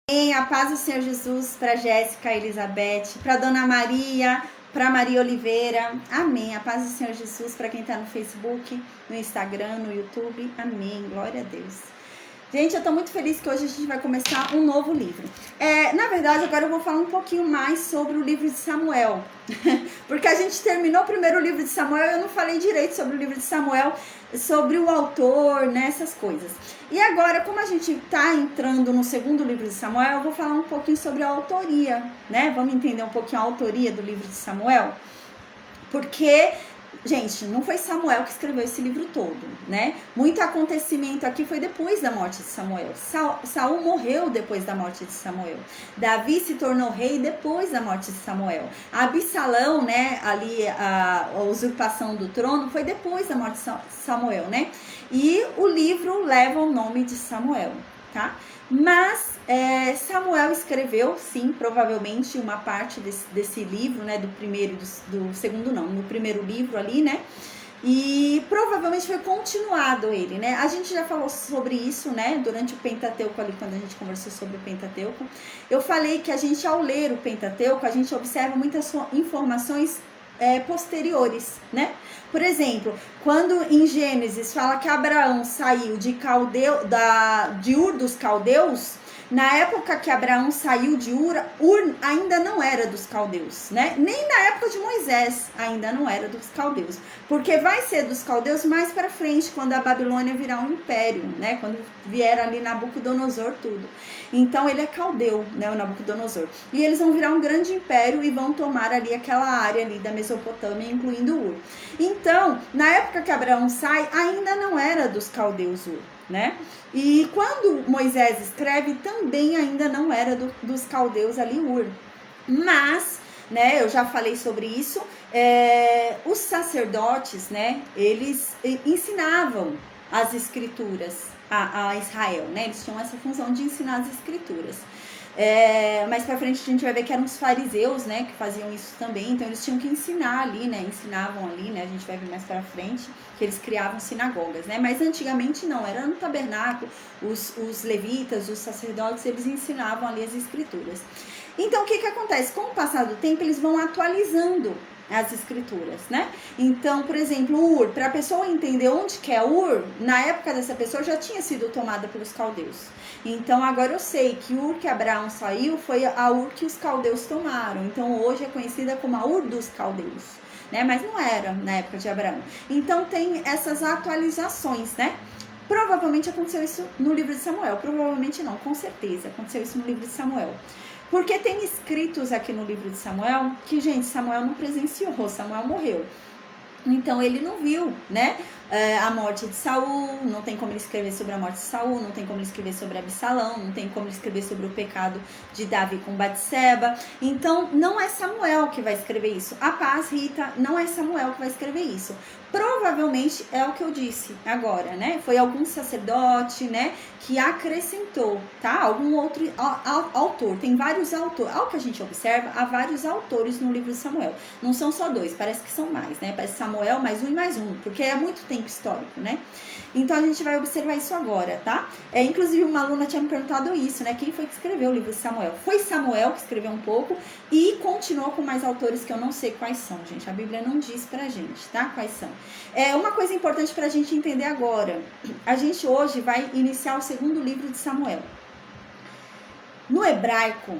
Amém. A paz do Senhor Jesus para Jéssica, Elizabeth, para Dona Maria, para Maria Oliveira. Amém. A paz do Senhor Jesus para quem está no Facebook, no Instagram, no YouTube. Amém. Glória a Deus. Gente, eu estou muito feliz que hoje a gente vai começar um novo livro. Na verdade, agora eu vou falar um pouquinho mais sobre o livro de Samuel. Porque a gente terminou o primeiro livro de Samuel e eu não falei direito sobre o livro de Samuel, sobre o autor, né, essas coisas. E agora, como a gente está entrando no segundo livro de Samuel, eu vou falar um pouquinho sobre a autoria, né? Vamos entender um pouquinho a autoria do livro de Samuel? Porque... gente, não foi Samuel que escreveu esse livro todo, né? Muito acontecimento aqui foi depois da morte de Samuel. Saul morreu depois da morte de Samuel. Davi se tornou rei depois da morte de Samuel. Absalão, né, ali a usurpação do trono foi depois da morte de Samuel, né? E o livro leva o nome de Samuel, tá? Mas Samuel escreveu, sim, provavelmente uma parte desse livro, né, do primeiro e do segundo não, no primeiro livro ali, né, e provavelmente foi continuado ele, né, a gente já falou sobre isso, né, durante o Pentateuco ali, quando a gente conversou sobre o Pentateuco, eu falei que a gente, ao ler o Pentateuco, a gente observa muitas informações posteriores, né? Por exemplo, quando em Gênesis fala que Abraão saiu de Ur dos Caldeus, na época que Abraão saiu de Ur ainda não era dos caldeus, né? Nem na época de Moisés ainda não era dos caldeus, porque vai ser dos caldeus mais para frente, quando a Babilônia virar um império, né? Quando vier ali Nabucodonosor tudo. Então ele é caldeu, né? O Nabucodonosor. E eles vão virar um grande império e vão tomar ali aquela área ali da Mesopotâmia, incluindo Ur. Então, na época que Abraão sai, ainda não era dos caldeus Ur, né? E quando Moisés escreve, também ainda não era dos caldeus ali Ur. Mas, né, eu já falei sobre isso, os sacerdotes, né, eles ensinavam as escrituras a Israel, né? Eles tinham essa função de ensinar as escrituras. Mais pra frente a gente vai ver que eram os fariseus, né, que faziam isso também, então eles tinham que ensinar ali, né, ensinavam ali, né, a gente vai ver mais pra frente que eles criavam sinagogas, né, mas antigamente não, era no tabernáculo, os levitas, os sacerdotes, eles ensinavam ali as escrituras. Então o que acontece? Com o passar do tempo eles vão atualizando as escrituras, né? Então, por exemplo, Ur, para a pessoa entender onde que é Ur, na época dessa pessoa já tinha sido tomada pelos caldeus. Então, agora eu sei que Ur que Abraão saiu foi a Ur que os caldeus tomaram. Então, hoje é conhecida como a Ur dos caldeus, né? Mas não era na época de Abraão. Então, tem essas atualizações, né? Provavelmente aconteceu isso no livro de Samuel. Provavelmente não, com certeza aconteceu isso no livro de Samuel. Porque tem escritos aqui no livro de Samuel que, gente, Samuel não presenciou, Samuel morreu. Então ele não viu, né, a morte de Saul, não tem como ele escrever sobre a morte de Saul, não tem como ele escrever sobre Absalão, não tem como ele escrever sobre o pecado de Davi com Batseba. Então não é Samuel que vai escrever isso. A paz, Rita, não é Samuel que vai escrever isso. Provavelmente é o que eu disse agora, né? Foi algum sacerdote, né, que acrescentou, tá? Algum outro autor. Tem vários autores. Ao que a gente observa, há vários autores no livro de Samuel. Não são só dois, parece que são mais, né? Parece Samuel mais um e mais um, porque é muito tempo histórico, né? Então a gente vai observar isso agora, tá? Inclusive uma aluna tinha me perguntado isso, né? Quem foi que escreveu o livro de Samuel? Foi Samuel que escreveu um pouco e continuou com mais autores que eu não sei quais são, gente. A Bíblia não diz pra gente, tá? Quais são. Uma coisa importante pra gente entender agora. A gente hoje vai iniciar o segundo livro de Samuel. No hebraico,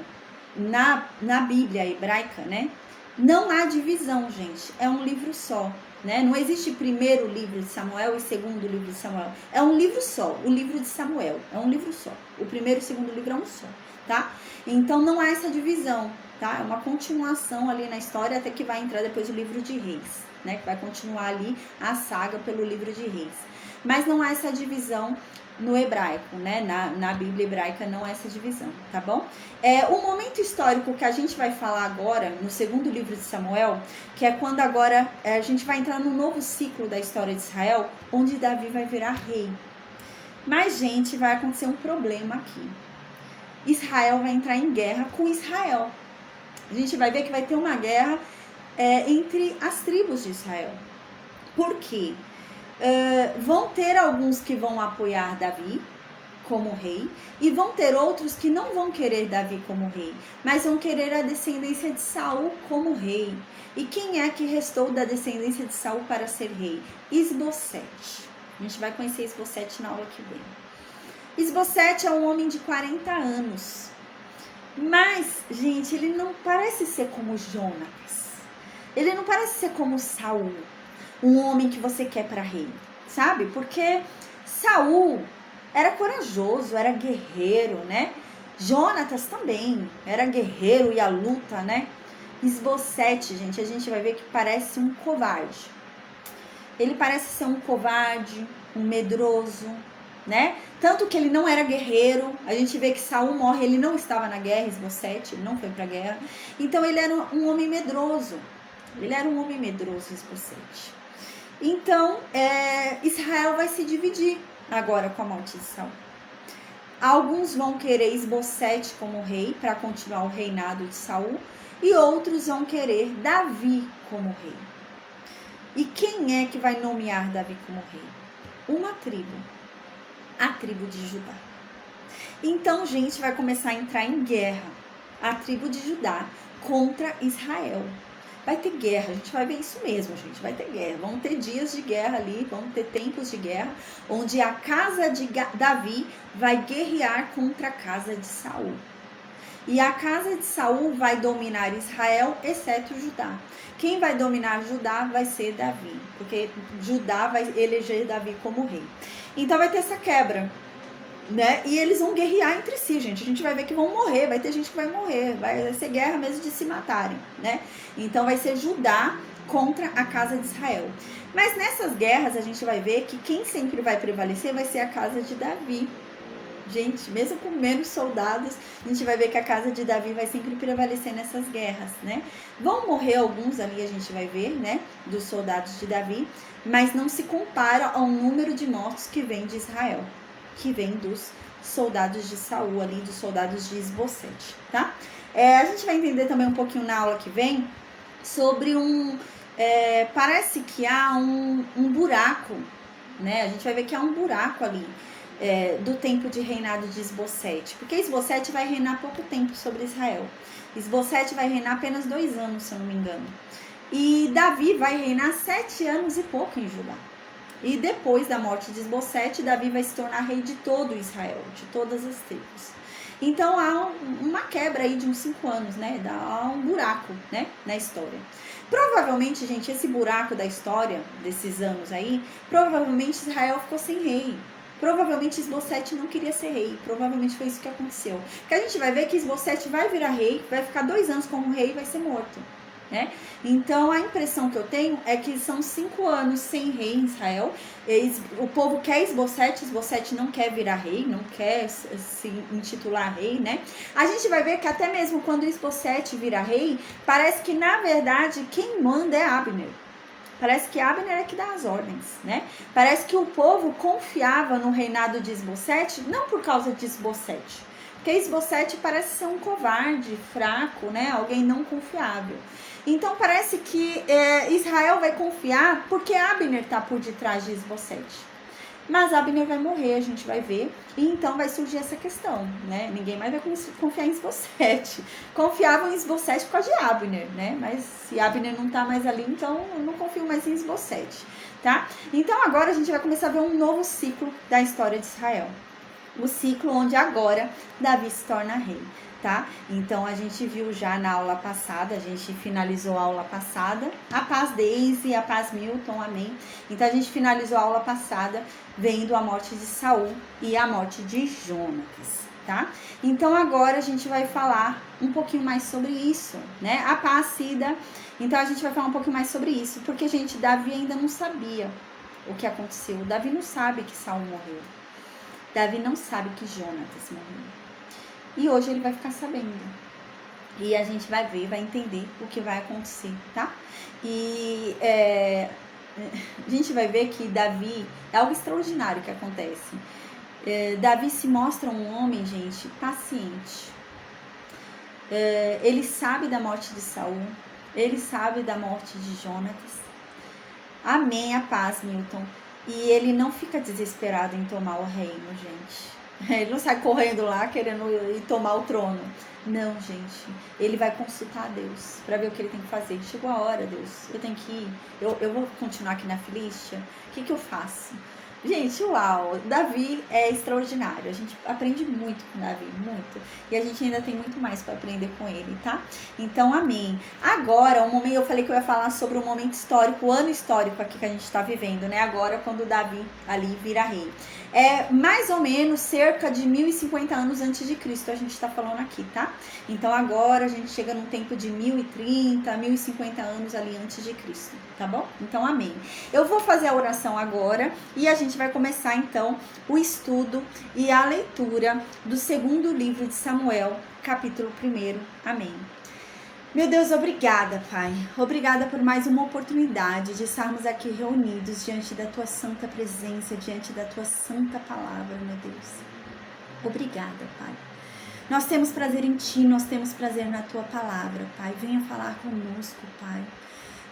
na Bíblia hebraica, né? Não há divisão, gente. É um livro só, né? Não existe primeiro livro de Samuel e segundo livro de Samuel. É um livro só, o livro de Samuel. É um livro só. O primeiro e o segundo livro é um só, tá? Então não há essa divisão, tá? É uma continuação ali na história até que vai entrar depois o livro de Reis, né? Que vai continuar ali a saga pelo livro de Reis. Mas não há essa divisão no hebraico, né? Na Bíblia hebraica não há essa divisão, tá bom? O momento histórico que a gente vai falar agora, no segundo livro de Samuel, que é quando agora a gente vai entrar no novo ciclo da história de Israel, onde Davi vai virar rei. Mas, gente, vai acontecer um problema aqui. Israel vai entrar em guerra com Israel. A gente vai ver que vai ter uma guerra entre as tribos de Israel. Por quê? Vão ter alguns que vão apoiar Davi, como rei, e vão ter outros que não vão querer Davi como rei, mas vão querer a descendência de Saul como rei. E quem é que restou da descendência de Saul para ser rei? Isbosete. A gente vai conhecer Isbosete na aula que vem. Isbosete é um homem de 40 anos. Mas, gente, ele não parece ser como Jonatas. Ele não parece ser como Saul, um homem que você quer para rei, sabe? Porque Saul era corajoso, era guerreiro, né? Jonatas também era guerreiro e a luta, né? Isbosete, gente, a gente vai ver que parece um covarde. Ele parece ser um covarde, um medroso, né? Tanto que ele não era guerreiro. A gente vê que Saul morre, ele não estava na guerra, Isbosete, ele não foi pra guerra. Então ele era um homem medroso. Ele era um homem medroso, Isbosete. Então, Israel vai se dividir agora com a morte de Saul. Alguns vão querer Isbosete como rei para continuar o reinado de Saul, e outros vão querer Davi como rei. E quem é que vai nomear Davi como rei? Uma tribo, a tribo de Judá. Então, gente, vai começar a entrar em guerra a tribo de Judá contra Israel. Vai ter guerra, a gente vai ver isso mesmo, gente, vai ter guerra. Vão ter dias de guerra ali, vão ter tempos de guerra, onde a casa de Davi vai guerrear contra a casa de Saul. E a casa de Saul vai dominar Israel, exceto Judá. Quem vai dominar Judá vai ser Davi, porque Judá vai eleger Davi como rei. Então vai ter essa quebra, né? E eles vão guerrear entre si, gente. A gente vai ver que vão morrer, vai ter gente que vai morrer, vai ser guerra mesmo de se matarem, né? Então vai ser Judá contra a casa de Israel. Mas nessas guerras a gente vai ver que quem sempre vai prevalecer vai ser a casa de Davi. Gente, mesmo com menos soldados, a gente vai ver que a casa de Davi vai sempre prevalecer nessas guerras, né? Vão morrer alguns ali, a gente vai ver, né? Dos soldados de Davi, mas não se compara ao número de mortos que vem de Israel, que vem dos soldados de Saul ali, dos soldados de Isbosete, tá? A gente vai entender também um pouquinho na aula que vem sobre parece que há um buraco, né? A gente vai ver que há um buraco ali. Do tempo de reinado de Isbosete, porque Isbosete vai reinar pouco tempo sobre Israel. Isbosete vai reinar apenas 2 anos, se eu não me engano. E Davi vai reinar 7 anos e pouco em Judá. E depois da morte de Isbosete, Davi vai se tornar rei de todo Israel, de todas as tribos. Então há uma quebra aí de uns 5 anos, né? Há um buraco, né, na história. Provavelmente, gente, esse buraco da história, desses anos aí, provavelmente Israel ficou sem rei. Provavelmente Isbosete não queria ser rei. Provavelmente foi isso que aconteceu. Porque a gente vai ver que Isbosete vai virar rei, vai ficar 2 anos como rei e vai ser morto, né? Então a impressão que eu tenho é que são 5 anos sem rei em Israel. O povo quer Isbosete não quer virar rei, não quer se intitular rei, né? A gente vai ver que até mesmo quando Isbosete vira rei, parece que na verdade quem manda é Abner. Parece que Abner é que dá as ordens, né? Parece que o povo confiava no reinado de Isbosete, não por causa de Isbosete, porque Isbosete parece ser um covarde, fraco, né? Alguém não confiável. Então parece que Israel vai confiar porque Abner está por detrás de Isbosete. Mas Abner vai morrer, a gente vai ver, e então vai surgir essa questão, né? Ninguém mais vai confiar em Isbosete. Confiavam em Isbosete por causa de Abner, né? Mas se Abner não tá mais ali, então eu não confio mais em Isbosete, tá? Então agora a gente vai começar a ver um novo ciclo da história de Israel. O ciclo onde agora Davi se torna rei, tá? Então a gente viu já na aula passada, a gente finalizou a aula passada, a paz Daisy, a paz Milton, amém? Então a gente finalizou a aula passada vendo a morte de Saul e a morte de Jonatas, tá? Então agora a gente vai falar um pouquinho mais sobre isso, né? A paz Cida, então a gente vai falar um pouquinho mais sobre isso, porque, gente, Davi ainda não sabia o que aconteceu, Davi não sabe que Saul morreu. Davi não sabe que Jonatas morreu. E hoje ele vai ficar sabendo. E a gente vai ver, vai entender o que vai acontecer, tá? E a gente vai ver que Davi, é algo extraordinário que acontece. Davi se mostra um homem, gente, paciente. Ele sabe da morte de Saul. Ele sabe da morte de Jonatas. Amém, a paz, Milton. E ele não fica desesperado em tomar o reino, gente. Ele não sai correndo lá querendo ir tomar o trono. Não, gente. Ele vai consultar a Deus para ver o que ele tem que fazer. Chegou a hora, Deus. Eu tenho que ir. Eu vou continuar aqui na Filístia. O que eu faço? Gente, uau, Davi é extraordinário, a gente aprende muito com Davi, muito, e a gente ainda tem muito mais para aprender com ele, tá? Então, amém. Agora, o momento, eu falei que eu ia falar sobre o momento histórico, o ano histórico aqui que a gente está vivendo, né? Agora, quando Davi ali vira rei. É mais ou menos cerca de 1050 anos antes de Cristo, a gente está falando aqui, tá? Então, agora a gente chega num tempo de 1030, 1050 anos ali antes de Cristo, tá bom? Então, amém. Eu vou fazer a oração agora e a gente vai começar então o estudo e a leitura do segundo livro de Samuel, capítulo 1. Amém. Meu Deus, obrigada, Pai. Obrigada por mais uma oportunidade de estarmos aqui reunidos diante da Tua santa presença, diante da Tua santa palavra, meu Deus. Obrigada, Pai. Nós temos prazer em Ti, nós temos prazer na Tua palavra, Pai. Venha falar conosco, Pai.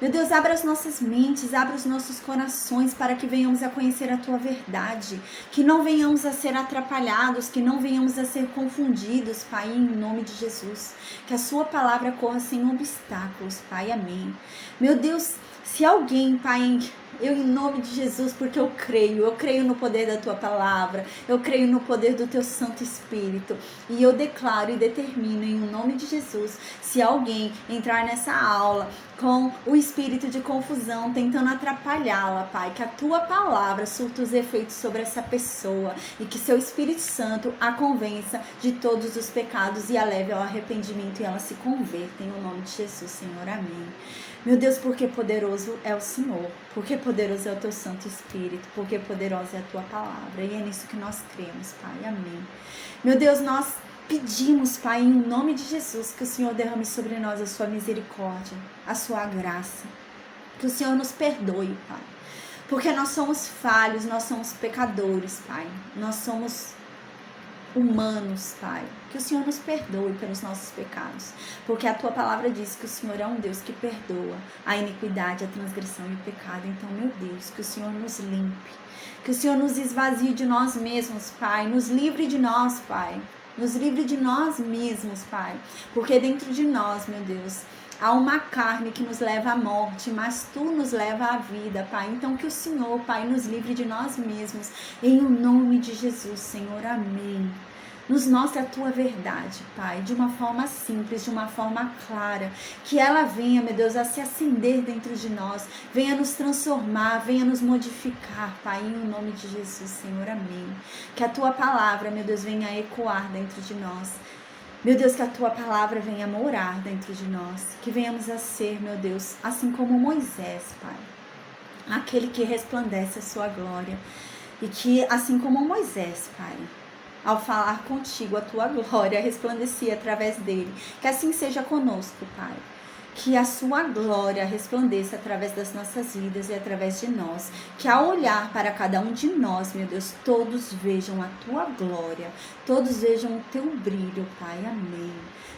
Meu Deus, abra as nossas mentes, abra os nossos corações para que venhamos a conhecer a Tua verdade, que não venhamos a ser atrapalhados, que não venhamos a ser confundidos, Pai, em nome de Jesus. Que a Sua palavra corra sem obstáculos, Pai, amém. Meu Deus, se alguém, Pai, eu em nome de Jesus, porque eu creio no poder da Tua palavra, eu creio no poder do Teu Santo Espírito, e eu declaro e determino em nome de Jesus, se alguém entrar nessa aula com o espírito de confusão, tentando atrapalhá-la, Pai, que a Tua palavra surta os efeitos sobre essa pessoa e que Seu Espírito Santo a convença de todos os pecados e a leve ao arrependimento e ela se converta em nome de Jesus, Senhor, amém. Meu Deus, porque poderoso é o Senhor, porque poderoso é o Teu Santo Espírito, porque poderosa é a Tua palavra, e é nisso que nós cremos, Pai, amém. Meu Deus, nós pedimos, Pai, em nome de Jesus, que o Senhor derrame sobre nós a Sua misericórdia, a Sua graça, que o Senhor nos perdoe, Pai, porque nós somos falhos, nós somos pecadores, Pai, nós somos humanos, Pai, que o Senhor nos perdoe pelos nossos pecados, porque a Tua palavra diz que o Senhor é um Deus que perdoa a iniquidade, a transgressão e o pecado. Então, meu Deus, que o Senhor nos limpe, que o Senhor nos esvazie de nós mesmos, Pai, nos livre de nós, Pai, nos livre de nós mesmos, Pai, porque dentro de nós, meu Deus, há uma carne que nos leva à morte, mas Tu nos leva à vida, Pai. Então que o Senhor, Pai, nos livre de nós mesmos, em o nome de Jesus, Senhor, amém. Nos mostra a Tua verdade, Pai, de uma forma simples, de uma forma clara, que ela venha, meu Deus, a se acender dentro de nós, venha nos transformar, venha nos modificar, Pai, em nome de Jesus, Senhor, amém. Que a Tua palavra, meu Deus, venha a ecoar dentro de nós. Meu Deus, que a Tua palavra venha morar dentro de nós, que venhamos a ser, meu Deus, assim como Moisés, Pai, aquele que resplandece a Sua glória, e que, assim como Moisés, Pai, ao falar contigo, a Tua glória resplandecia através dele. Que assim seja conosco, Pai. Que a Sua glória resplandeça através das nossas vidas e através de nós. Que ao olhar para cada um de nós, meu Deus, todos vejam a Tua glória. Todos vejam o Teu brilho, Pai. Amém.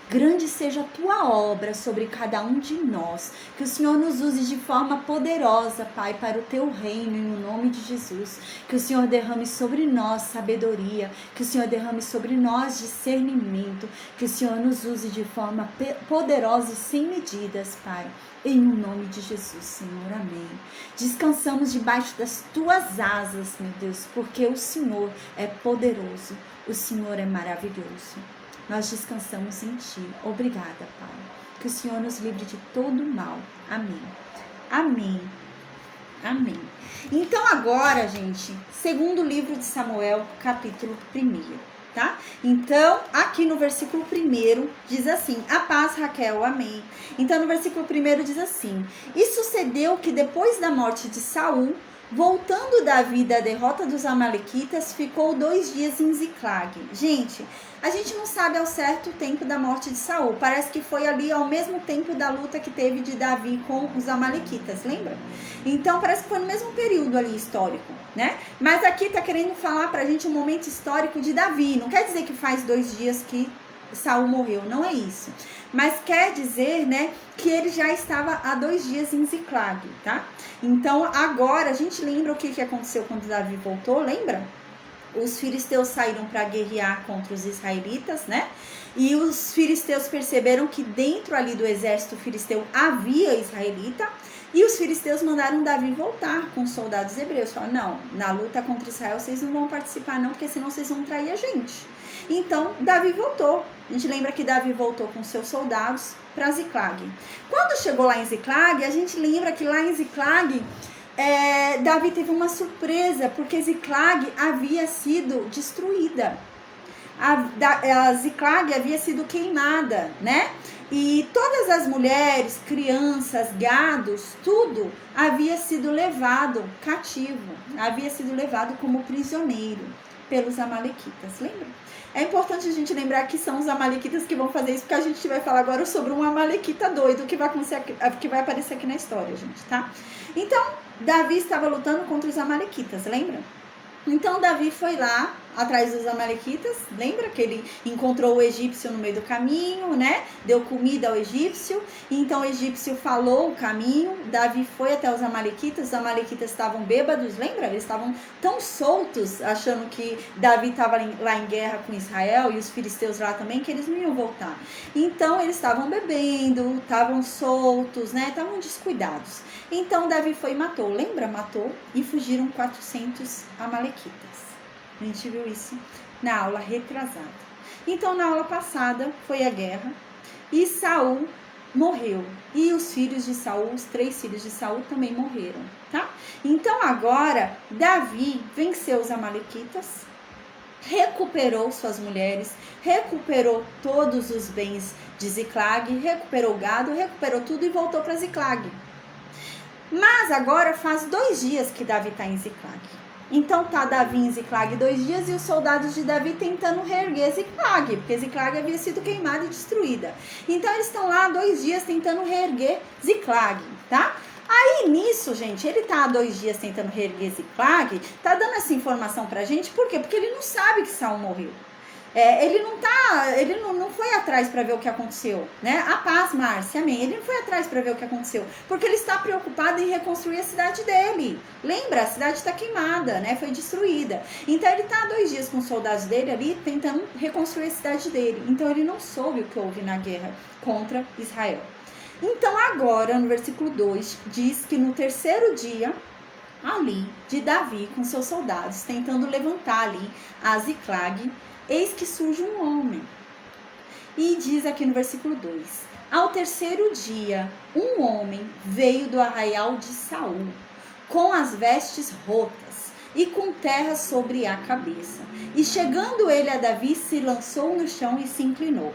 Grande seja a Tua obra sobre cada um de nós. Que o Senhor nos use de forma poderosa, Pai, para o Teu reino, em nome de Jesus. Que o Senhor derrame sobre nós sabedoria. Que o Senhor derrame sobre nós discernimento. Que o Senhor nos use de forma poderosa e sem medidas, Pai. Em nome de Jesus, Senhor, amém. Descansamos debaixo das Tuas asas, meu Deus, porque o Senhor é poderoso. O Senhor é maravilhoso. Nós descansamos em Ti. Obrigada, Pai. Que o Senhor nos livre de todo mal. Amém. Amém. Amém. Então agora, gente, segundo livro de Samuel, capítulo 1, tá? Então, aqui no versículo 1 diz assim: a paz, Raquel, amém. Então no versículo 1 diz assim: e sucedeu que depois da morte de Saul, voltando Davi da derrota dos amalequitas, ficou 2 dias em Ziclag. Gente, a gente não sabe ao certo o tempo da morte de Saul. Parece que foi ali ao mesmo tempo da luta que teve de Davi com os amalequitas, lembra? Então parece que foi no mesmo período ali histórico, né? Mas aqui tá querendo falar pra gente um momento histórico de Davi. Não quer dizer que faz 2 dias que Saul morreu, não é isso. Mas quer dizer, né, que ele já estava há 2 dias em Ziclag, tá? Então agora a gente lembra o que aconteceu quando Davi voltou, lembra? os filisteus saíram para guerrear contra os israelitas, né? E os filisteus perceberam que dentro ali do exército filisteu havia israelita. E os filisteus mandaram Davi voltar com os soldados hebreus. Falaram, não, na luta contra Israel vocês não vão participar não, porque senão vocês vão trair a gente. Então, Davi voltou. A gente lembra que Davi voltou com seus soldados para Ziclag. Quando chegou lá em Ziclag, a gente lembra que lá em Ziclag, Davi teve uma surpresa, porque Ziclag havia sido destruída. A Ziclag havia sido queimada, né? E todas as mulheres, crianças, gados, tudo havia sido levado cativo, havia sido levado como prisioneiro pelos amalequitas, lembra? É importante a gente lembrar que são os amalequitas que vão fazer isso, porque a gente vai falar agora sobre um amalequita doido que vai aparecer aqui na história, gente, tá? Então, Davi estava lutando contra os amalequitas, lembra? Então, Davi foi lá atrás dos amalequitas, lembra que ele encontrou o egípcio no meio do caminho, né? Deu comida ao egípcio, então o egípcio falou o caminho, Davi foi até os amalequitas estavam bêbados, lembra? Eles estavam tão soltos, achando que Davi estava lá em guerra com Israel e os filisteus lá também, que eles não iam voltar. Então, eles estavam bebendo, estavam soltos, né? Estavam descuidados. Então, Davi foi e matou, lembra? Matou e fugiram 400 amalequitas. A gente viu isso na aula retrasada. Então, na aula passada, foi a guerra e Saul morreu. E os filhos de Saul, os 3 filhos de Saul também morreram, tá? Então, agora, Davi venceu os amalequitas, recuperou suas mulheres, recuperou todos os bens de Ziclag, recuperou o gado, recuperou tudo e voltou para Ziclag. Mas agora faz 2 dias que Davi está em Ziclag. Então tá Davi em Ziclag 2 dias e os soldados de Davi tentando reerguer Ziclag, porque Ziclag havia sido queimada e destruída. Então eles estão lá 2 dias tentando reerguer Ziclag, tá? Aí nisso, gente, ele tá há 2 dias tentando reerguer Ziclag, tá dando essa informação pra gente, por quê? Porque ele não sabe que Saul morreu. Ele não foi atrás para ver o que aconteceu, né? A paz, Márcia, amém. Ele não foi atrás para ver o que aconteceu, porque ele está preocupado em reconstruir a cidade dele. Lembra? A cidade está queimada, né? Foi destruída. Então ele está há 2 dias com os soldados dele ali tentando reconstruir a cidade dele. Então ele não soube o que houve na guerra contra Israel. Então agora, no versículo 2, diz que no 3º dia ali de Davi com seus soldados tentando levantar ali a Ziclag, eis que surge um homem. E diz aqui no versículo 2: ao 3º dia, um homem veio do arraial de Saul, com as vestes rotas e com terra sobre a cabeça. E chegando ele a Davi, se lançou no chão e se inclinou.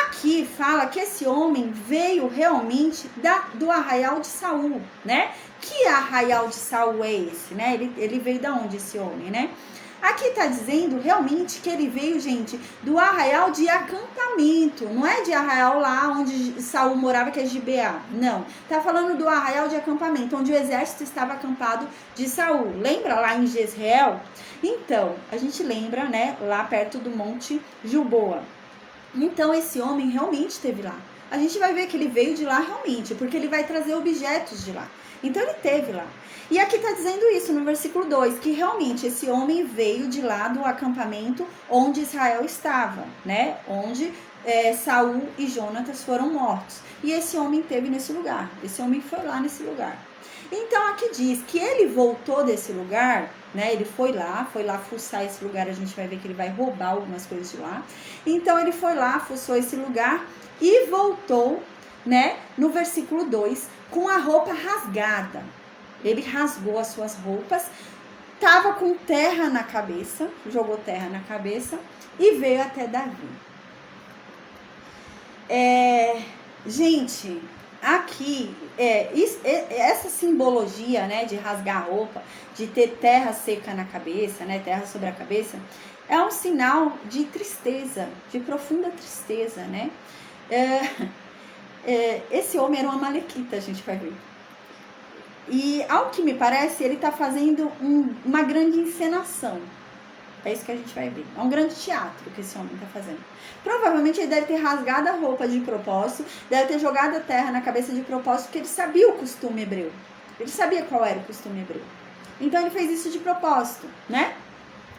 Aqui fala que esse homem veio realmente do arraial de Saul, né? Que arraial de Saul é esse, né? Ele veio da onde esse homem, né? Aqui está dizendo realmente que ele veio, gente, do arraial de acampamento. Não é de arraial lá onde Saul morava, que é Gibeá. Não. Está falando do arraial de acampamento, onde o exército estava acampado de Saul. Lembra lá em Jezreel? Então, a gente lembra, né, lá perto do Monte Gilboa. Então, esse homem realmente esteve lá. A gente vai ver que ele veio de lá realmente, porque ele vai trazer objetos de lá. Então, ele esteve lá. E aqui está dizendo isso no versículo 2, que realmente esse homem veio de lá do acampamento onde Israel estava, né? Onde Saul e Jonatas foram mortos. E esse homem esteve nesse lugar, esse homem foi lá nesse lugar. Então aqui diz que ele voltou desse lugar, né? Ele foi lá fuçar esse lugar, a gente vai ver que ele vai roubar algumas coisas de lá. Então ele foi lá, fuçou esse lugar e voltou, né? No versículo 2, com a roupa rasgada. Ele rasgou as suas roupas, estava com terra na cabeça, jogou terra na cabeça e veio até Davi. Gente, aqui, essa simbologia, né, de rasgar a roupa, de ter terra seca na cabeça, né, terra sobre a cabeça, é um sinal de tristeza, de profunda tristeza, né? Esse homem era um amalequita, a gente vai ver. E, ao que me parece, ele está fazendo uma grande encenação. É isso que a gente vai ver. É um grande teatro que esse homem está fazendo. Provavelmente ele deve ter rasgado a roupa de propósito, deve ter jogado a terra na cabeça de propósito, porque ele sabia o costume hebreu. Ele sabia qual era o costume hebreu. Então ele fez isso de propósito, né?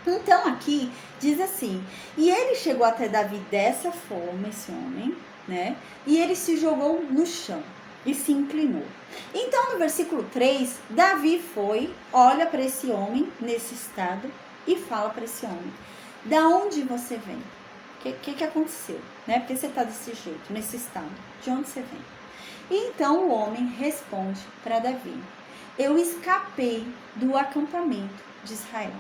Então aqui diz assim, e ele chegou até Davi dessa forma, esse homem, né? E ele se jogou no chão e se inclinou. Então no versículo 3, Davi foi, olha para esse homem nesse estado e fala para esse homem, da onde você vem? O que aconteceu? Né? Porque você está desse jeito, nesse estado, de onde você vem? E então o homem responde para Davi, eu escapei do acampamento de Israel.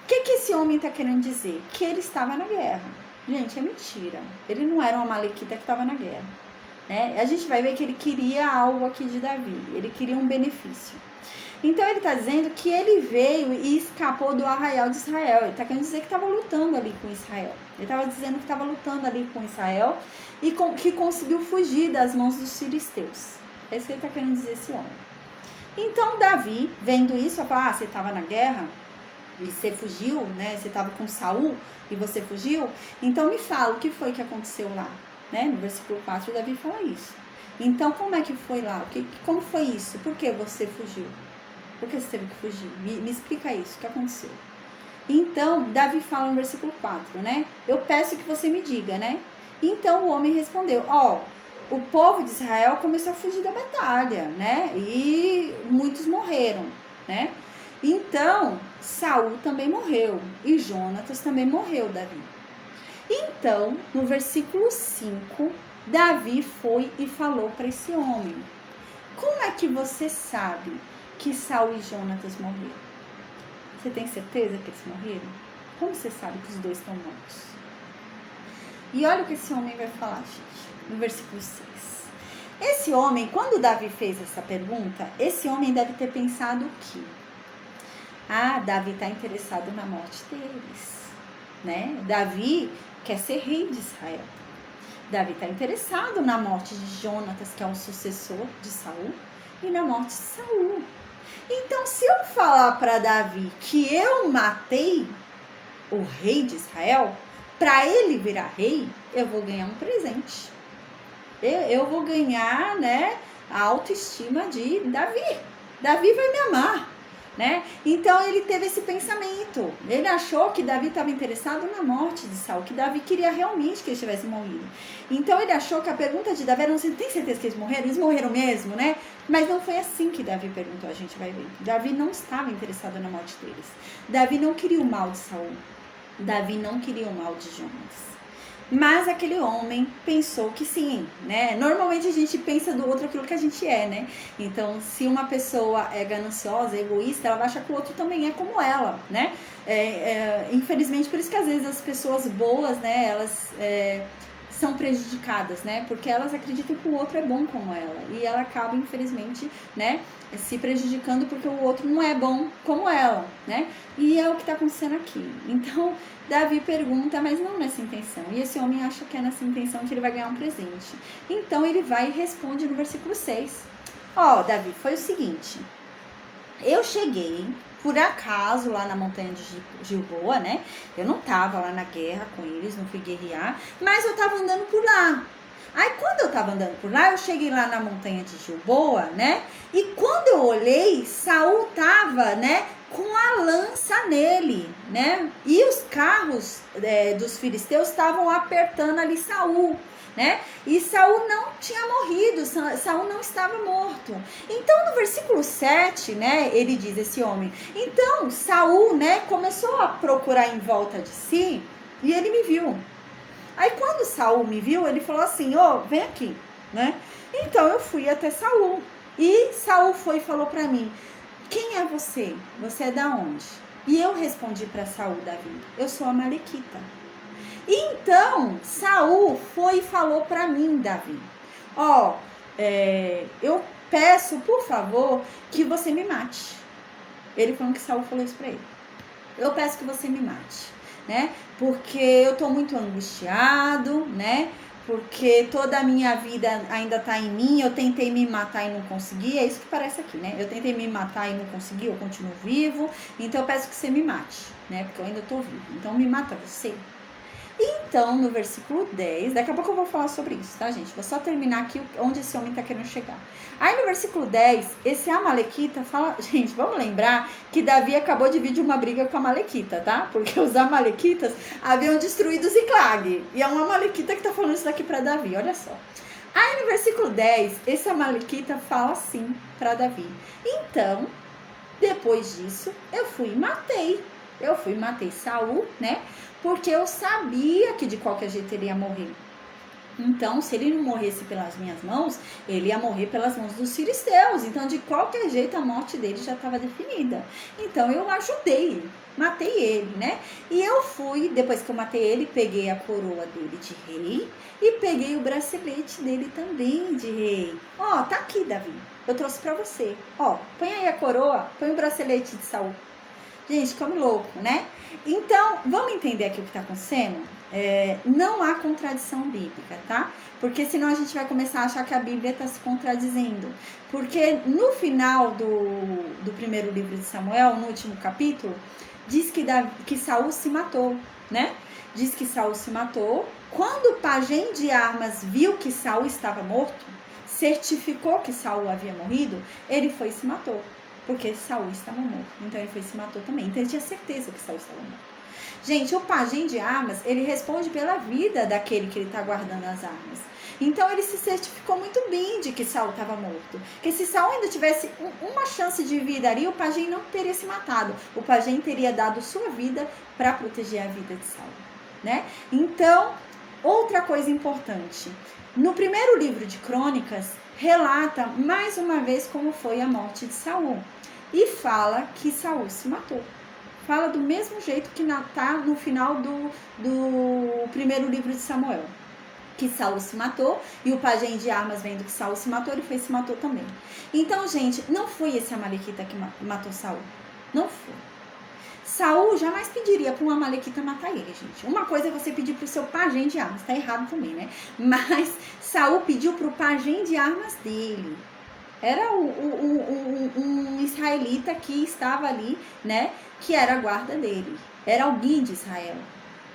O que esse homem está querendo dizer? Que ele estava na guerra. Gente, é mentira. Ele não era uma amalequita que estava na guerra. Né? A gente vai ver que ele queria algo aqui de Davi. Ele queria um benefício. Então ele está dizendo que ele veio e escapou do arraial de Israel. Ele está querendo dizer que estava lutando ali com Israel. Ele estava dizendo que estava lutando ali com Israel e que conseguiu fugir das mãos dos filisteus. É isso que ele está querendo dizer, esse homem. Então Davi, vendo isso, fala, você estava na guerra? E você fugiu, né? Você estava com Saul e você fugiu? Então me fala o que foi que aconteceu lá, né? No versículo 4, Davi fala isso. Então como é que foi lá? Como foi isso? Por que você fugiu? Por que você teve que fugir? Me explica isso, o que aconteceu? Então Davi fala no versículo 4, né? Eu peço que você me diga, né? Então o homem respondeu, o povo de Israel começou a fugir da batalha, né? E muitos morreram, né? Então, Saul também morreu e Jonatas também morreu, Davi. Então, no versículo 5, Davi foi e falou para esse homem, como é que você sabe que Saul e Jonatas morreram? Você tem certeza que eles morreram? Como você sabe que os dois estão mortos? E olha o que esse homem vai falar, gente, no versículo 6. Esse homem, quando Davi fez essa pergunta, esse homem deve ter pensado que Davi está interessado na morte deles, né? Davi quer ser rei de Israel. Davi está interessado na morte de Jonatas, que é o sucessor de Saul, e na morte de Saul. Então, se eu falar para Davi que eu matei o rei de Israel, para ele virar rei, eu vou ganhar um presente. Eu vou ganhar, né, a autoestima de Davi. Davi vai me amar. Né? Então ele teve esse pensamento, ele achou que Davi estava interessado na morte de Saul, que Davi queria realmente que eles tivessem morrido. Então ele achou que a pergunta de Davi era, você tem certeza que eles morreram? Eles morreram mesmo, né? Mas não foi assim que Davi perguntou, a gente vai ver. Davi não estava interessado na morte deles. Davi não queria o mal de Saul. Davi não queria o mal de Jonas. Mas aquele homem pensou que sim, né? Normalmente a gente pensa do outro aquilo que a gente é, né? Então, se uma pessoa é gananciosa, egoísta, ela vai achar que o outro também é como ela, né? Infelizmente, por isso que às vezes as pessoas boas, né? Elas são prejudicadas, né? Porque elas acreditam que o outro é bom como ela. E ela acaba, infelizmente, né? Se prejudicando porque o outro não é bom como ela, né? E é o que está acontecendo aqui. Então, Davi pergunta, mas não nessa intenção. E esse homem acha que é nessa intenção que ele vai ganhar um presente. Então, ele vai e responde no versículo 6. Davi, foi o seguinte. Eu cheguei, por acaso, lá na montanha de Gilboa, né? Eu não tava lá na guerra com eles, não fui guerrear, mas eu tava andando por lá. Aí, quando eu tava andando por lá, eu cheguei lá na montanha de Gilboa, né? E quando eu olhei, Saul tava, né, com a lança nele, né? E os carros dos filisteus estavam apertando ali Saul, né? E Saul não tinha morrido, Saul não estava morto. Então, no versículo 7, né, ele diz, esse homem, então Saul, né, começou a procurar em volta de si e ele me viu. Aí quando Saul me viu, ele falou assim, vem aqui, né? Então eu fui até Saul. E Saul foi e falou para mim, quem é você? Você é da onde? E eu respondi para Saul, Davi, eu sou amalequita. Então Saul foi e falou para mim, Davi, eu peço, por favor, que você me mate. Ele falou que Saul falou isso para ele. Eu peço que você me mate, né? Porque eu tô muito angustiado, né? Porque toda a minha vida ainda tá em mim, eu tentei me matar e não consegui, é isso que parece aqui, né? Eu tentei me matar e não consegui, eu continuo vivo, então eu peço que você me mate, né? Porque eu ainda tô vivo, então me mata você. Então, no versículo 10, daqui a pouco eu vou falar sobre isso, tá, gente? Vou só terminar aqui onde esse homem está querendo chegar. Aí, no versículo 10, esse amalequita fala... Gente, vamos lembrar que Davi acabou de vir de uma briga com a amalequita, tá? Porque os amalequitas haviam destruído Ziclag. E é um amalequita que está falando isso daqui para Davi, olha só. Aí, no versículo 10, esse amalequita fala assim para Davi. Então, depois disso, eu fui e matei. Eu fui e matei Saul, né? Porque eu sabia que de qualquer jeito ele ia morrer. Então, se ele não morresse pelas minhas mãos, ele ia morrer pelas mãos dos filisteus. Então, de qualquer jeito, a morte dele já estava definida. Então, eu ajudei, matei ele, né? E eu fui, depois que eu matei ele, peguei a coroa dele de rei e peguei o bracelete dele também de rei. Ó, tá aqui, Davi. Eu trouxe pra você. Ó, põe aí a coroa, põe o bracelete de Saul. Gente, como louco, né? Então, vamos entender aqui o que está acontecendo? Não há contradição bíblica, tá? Porque senão a gente vai começar a achar que a Bíblia está se contradizendo. Porque no final do primeiro livro de Samuel, no último capítulo, diz que Saul se matou, né? Diz que Saul se matou. Quando o pajem de armas viu que Saul estava morto, certificou que Saul havia morrido, ele foi e se matou. Porque Saul estava morto. Então ele foi e se matou também. Então ele tinha certeza que Saul estava morto. Gente, o pajem de armas, ele responde pela vida daquele que ele está guardando as armas. Então ele se certificou muito bem de que Saul estava morto. Porque se Saul ainda tivesse uma chance de vida ali, o pajem não teria se matado. O pajem teria dado sua vida para proteger a vida de Saul, né? Então, outra coisa importante. No primeiro livro de Crônicas, relata mais uma vez como foi a morte de Saul. E fala que Saul se matou. Fala do mesmo jeito que está no final do primeiro livro de Samuel. Que Saul se matou, e o pajem de armas vendo que Saul se matou, ele foi e se matou também. Então, gente, não foi esse amalequita que matou Saul. Não foi. Saul jamais pediria para um amalequita matar ele, gente. Uma coisa é você pedir para o seu pajem de armas, tá errado também, né? Mas Saul pediu para o pajem de armas dele. Era um israelita que estava ali, né? Que era a guarda dele. Era alguém de Israel,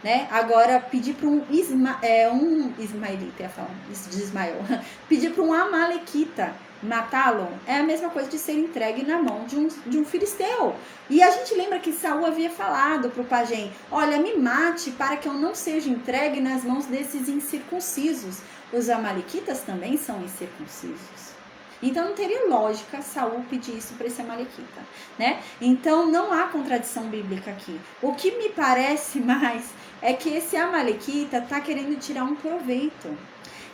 né? Agora, pedir para um ismaelita, ia falar, de Ismael. Pedir para um amalequita matá-lo é a mesma coisa de ser entregue na mão de um filisteu. E a gente lembra que Saul havia falado para o pajem: olha, me mate para que eu não seja entregue nas mãos desses incircuncisos. Os amalequitas também são incircuncisos. Então não teria lógica Saul pedir isso para esse amalequita, né? Então não há contradição bíblica aqui. O que me parece mais é que esse amalequita está querendo tirar um proveito.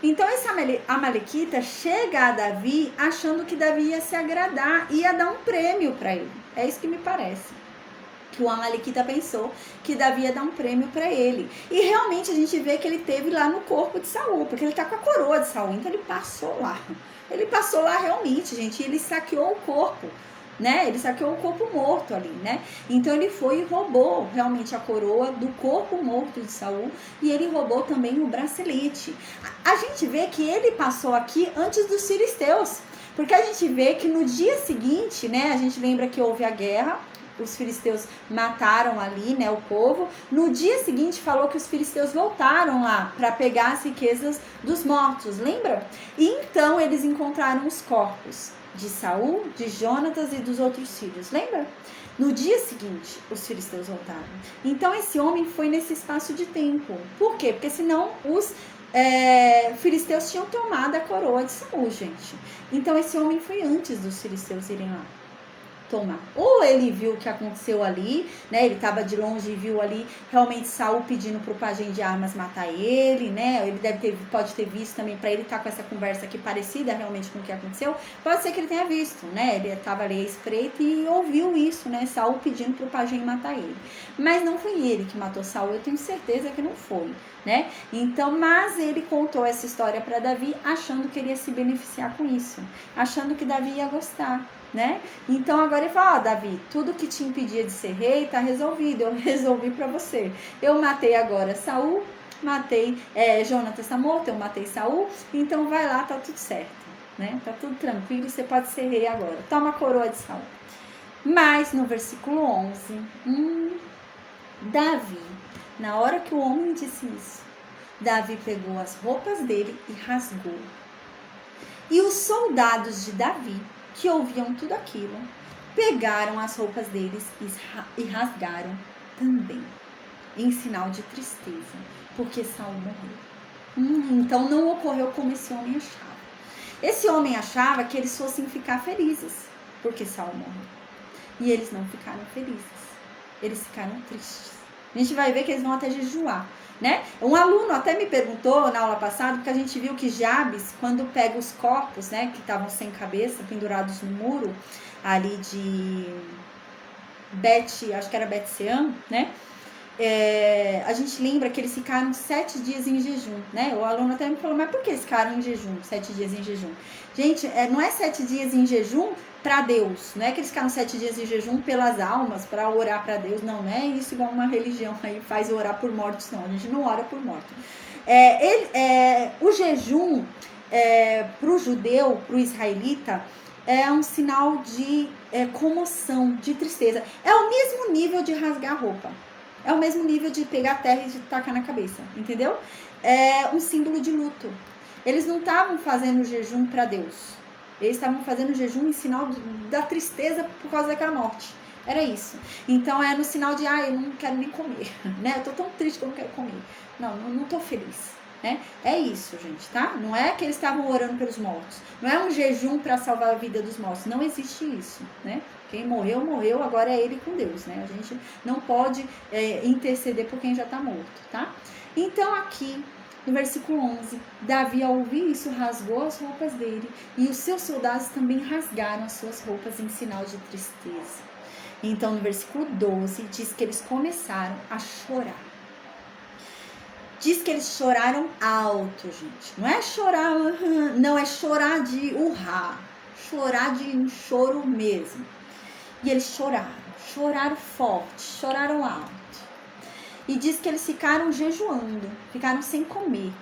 Então esse amalequita chega a Davi achando que Davi ia se agradar, ia dar um prêmio para ele. É isso que me parece. Que o amalequita pensou que Davi ia dar um prêmio para ele. E realmente a gente vê que ele teve lá no corpo de Saul, porque ele está com a coroa de Saul, então ele passou lá. Ele passou lá realmente, gente, e ele saqueou o corpo, né? Ele saqueou o corpo morto ali, né? Então ele foi e roubou realmente a coroa do corpo morto de Saul, e ele roubou também o bracelete. A gente vê que ele passou aqui antes dos filisteus, porque a gente vê que no dia seguinte, né? A gente lembra que houve a guerra. Os filisteus mataram ali, né, o povo. No dia seguinte falou que os filisteus voltaram lá para pegar as riquezas dos mortos, lembra? E então eles encontraram os corpos de Saul, de Jonatas e dos outros filhos, lembra? No dia seguinte, os filisteus voltaram. Então esse homem foi nesse espaço de tempo. Por quê? Porque senão os filisteus tinham tomado a coroa de Saul, gente. Então esse homem foi antes dos filisteus irem lá tomar. Ou ele viu o que aconteceu ali, né? Ele estava de longe e viu ali realmente Saul pedindo pro pajem de armas matar ele, né? Ele pode ter visto também, para ele estar com essa conversa aqui parecida realmente com o que aconteceu. Pode ser que ele tenha visto, né? Ele estava ali à espreita e ouviu isso, né? Saul pedindo pro pajem matar ele. Mas não foi ele que matou Saul, eu tenho certeza que não foi, né? Então, mas ele contou essa história para Davi achando que ele ia se beneficiar com isso, achando que Davi ia gostar, né? Então agora ele fala: ó, Davi, tudo que te impedia de ser rei tá resolvido, eu resolvi para você. Eu matei agora Saul, matei Jonatas tá morto, eu matei Saul, então vai lá, tá tudo certo, né? Tá tudo tranquilo, você pode ser rei agora. Toma a coroa de Saul. Mas no versículo 11, Davi Na hora que o homem disse isso, Davi pegou as roupas dele e rasgou. E os soldados de Davi, que ouviam tudo aquilo, pegaram as roupas deles e rasgaram também, em sinal de tristeza, porque Saul morreu. Então não ocorreu como esse homem achava. Esse homem achava que eles fossem ficar felizes, porque Saul morreu. E eles não ficaram felizes, eles ficaram tristes. A gente vai ver que eles vão até jejuar, né? Um aluno até me perguntou na aula passada, porque a gente viu que Jabes, quando pega os corpos, né, que estavam sem cabeça, pendurados no muro, ali de acho que era Bet-Sean, né? A gente lembra que eles ficaram 7 dias em jejum, né? O aluno até me falou, mas por que eles ficaram em jejum, 7 dias em jejum? Gente, não é 7 dias em jejum para Deus, não é que eles ficaram 7 dias em jejum pelas almas, para orar para Deus, não é isso igual uma religião aí faz orar por mortos, não, a gente não ora por mortos. O jejum, para o judeu, para o israelita, é um sinal de comoção, de tristeza, é o mesmo nível de rasgar a roupa. É o mesmo nível de pegar a terra e de tacar na cabeça, entendeu? É um símbolo de luto. Eles não estavam fazendo jejum para Deus. Eles estavam fazendo jejum em sinal da tristeza por causa daquela morte. Era isso. Então é no sinal de, eu não quero nem comer, né? Eu tô tão triste que eu não quero comer. Não tô feliz, né? É isso, gente, tá? Não é que eles estavam orando pelos mortos. Não é um jejum para salvar a vida dos mortos. Não existe isso, né? Quem morreu, morreu, agora é ele com Deus, né? A gente não pode interceder por quem já está morto, tá? Então aqui, no versículo 11, Davi, ao ouvir isso, rasgou as roupas dele e os seus soldados também rasgaram as suas roupas em sinal de tristeza. Então, no versículo 12, diz que eles começaram a chorar. Diz que eles choraram alto, gente. Não é chorar, não, é chorar de urrar. Chorar de um choro mesmo. E eles choraram forte, choraram alto. E diz que eles ficaram jejuando, ficaram sem comer,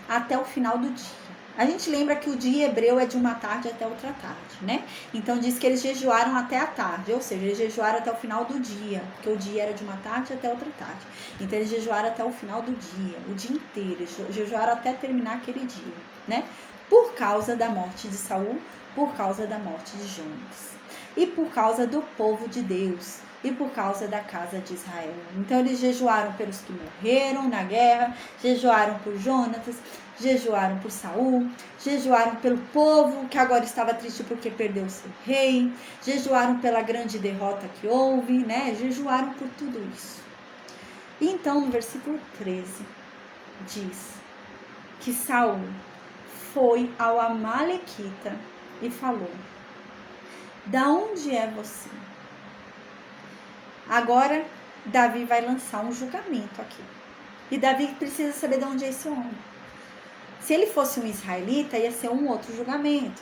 até o final do dia. A gente lembra que o dia hebreu é de uma tarde até outra tarde, né? Então diz que eles jejuaram até a tarde, ou seja, eles jejuaram até o final do dia, porque o dia era de uma tarde até outra tarde. Então eles jejuaram até o final do dia, o dia inteiro, eles jejuaram até terminar aquele dia, né? Por causa da morte de Saul, por causa da morte de Jonas. E por causa do povo de Deus, e por causa da casa de Israel. Então eles jejuaram pelos que morreram na guerra, jejuaram por Jonatas, jejuaram por Saul, jejuaram pelo povo que agora estava triste porque perdeu seu rei, jejuaram pela grande derrota que houve, né? Jejuaram por tudo isso. E então no versículo 13 diz que Saul foi ao Amalequita e falou: da onde é você? Agora, Davi vai lançar um julgamento aqui. E Davi precisa saber de onde é esse homem. Se ele fosse um israelita, ia ser um outro julgamento.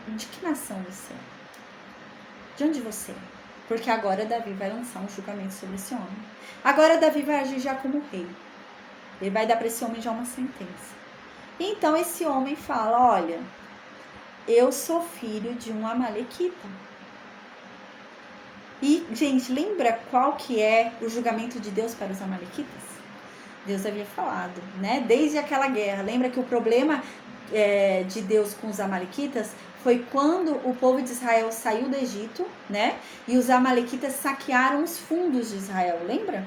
De que nação você é? De onde você é? Porque agora Davi vai lançar um julgamento sobre esse homem. Agora Davi vai agir já como rei. Ele vai dar para esse homem já uma sentença. E então esse homem fala: olha, eu sou filho de um amalequita. E, gente, lembra qual que é o julgamento de Deus para os amalequitas? Deus havia falado, né? Desde aquela guerra. Lembra que o problema de Deus com os amalequitas foi quando o povo de Israel saiu do Egito, né? E os amalequitas saquearam os fundos de Israel, lembra?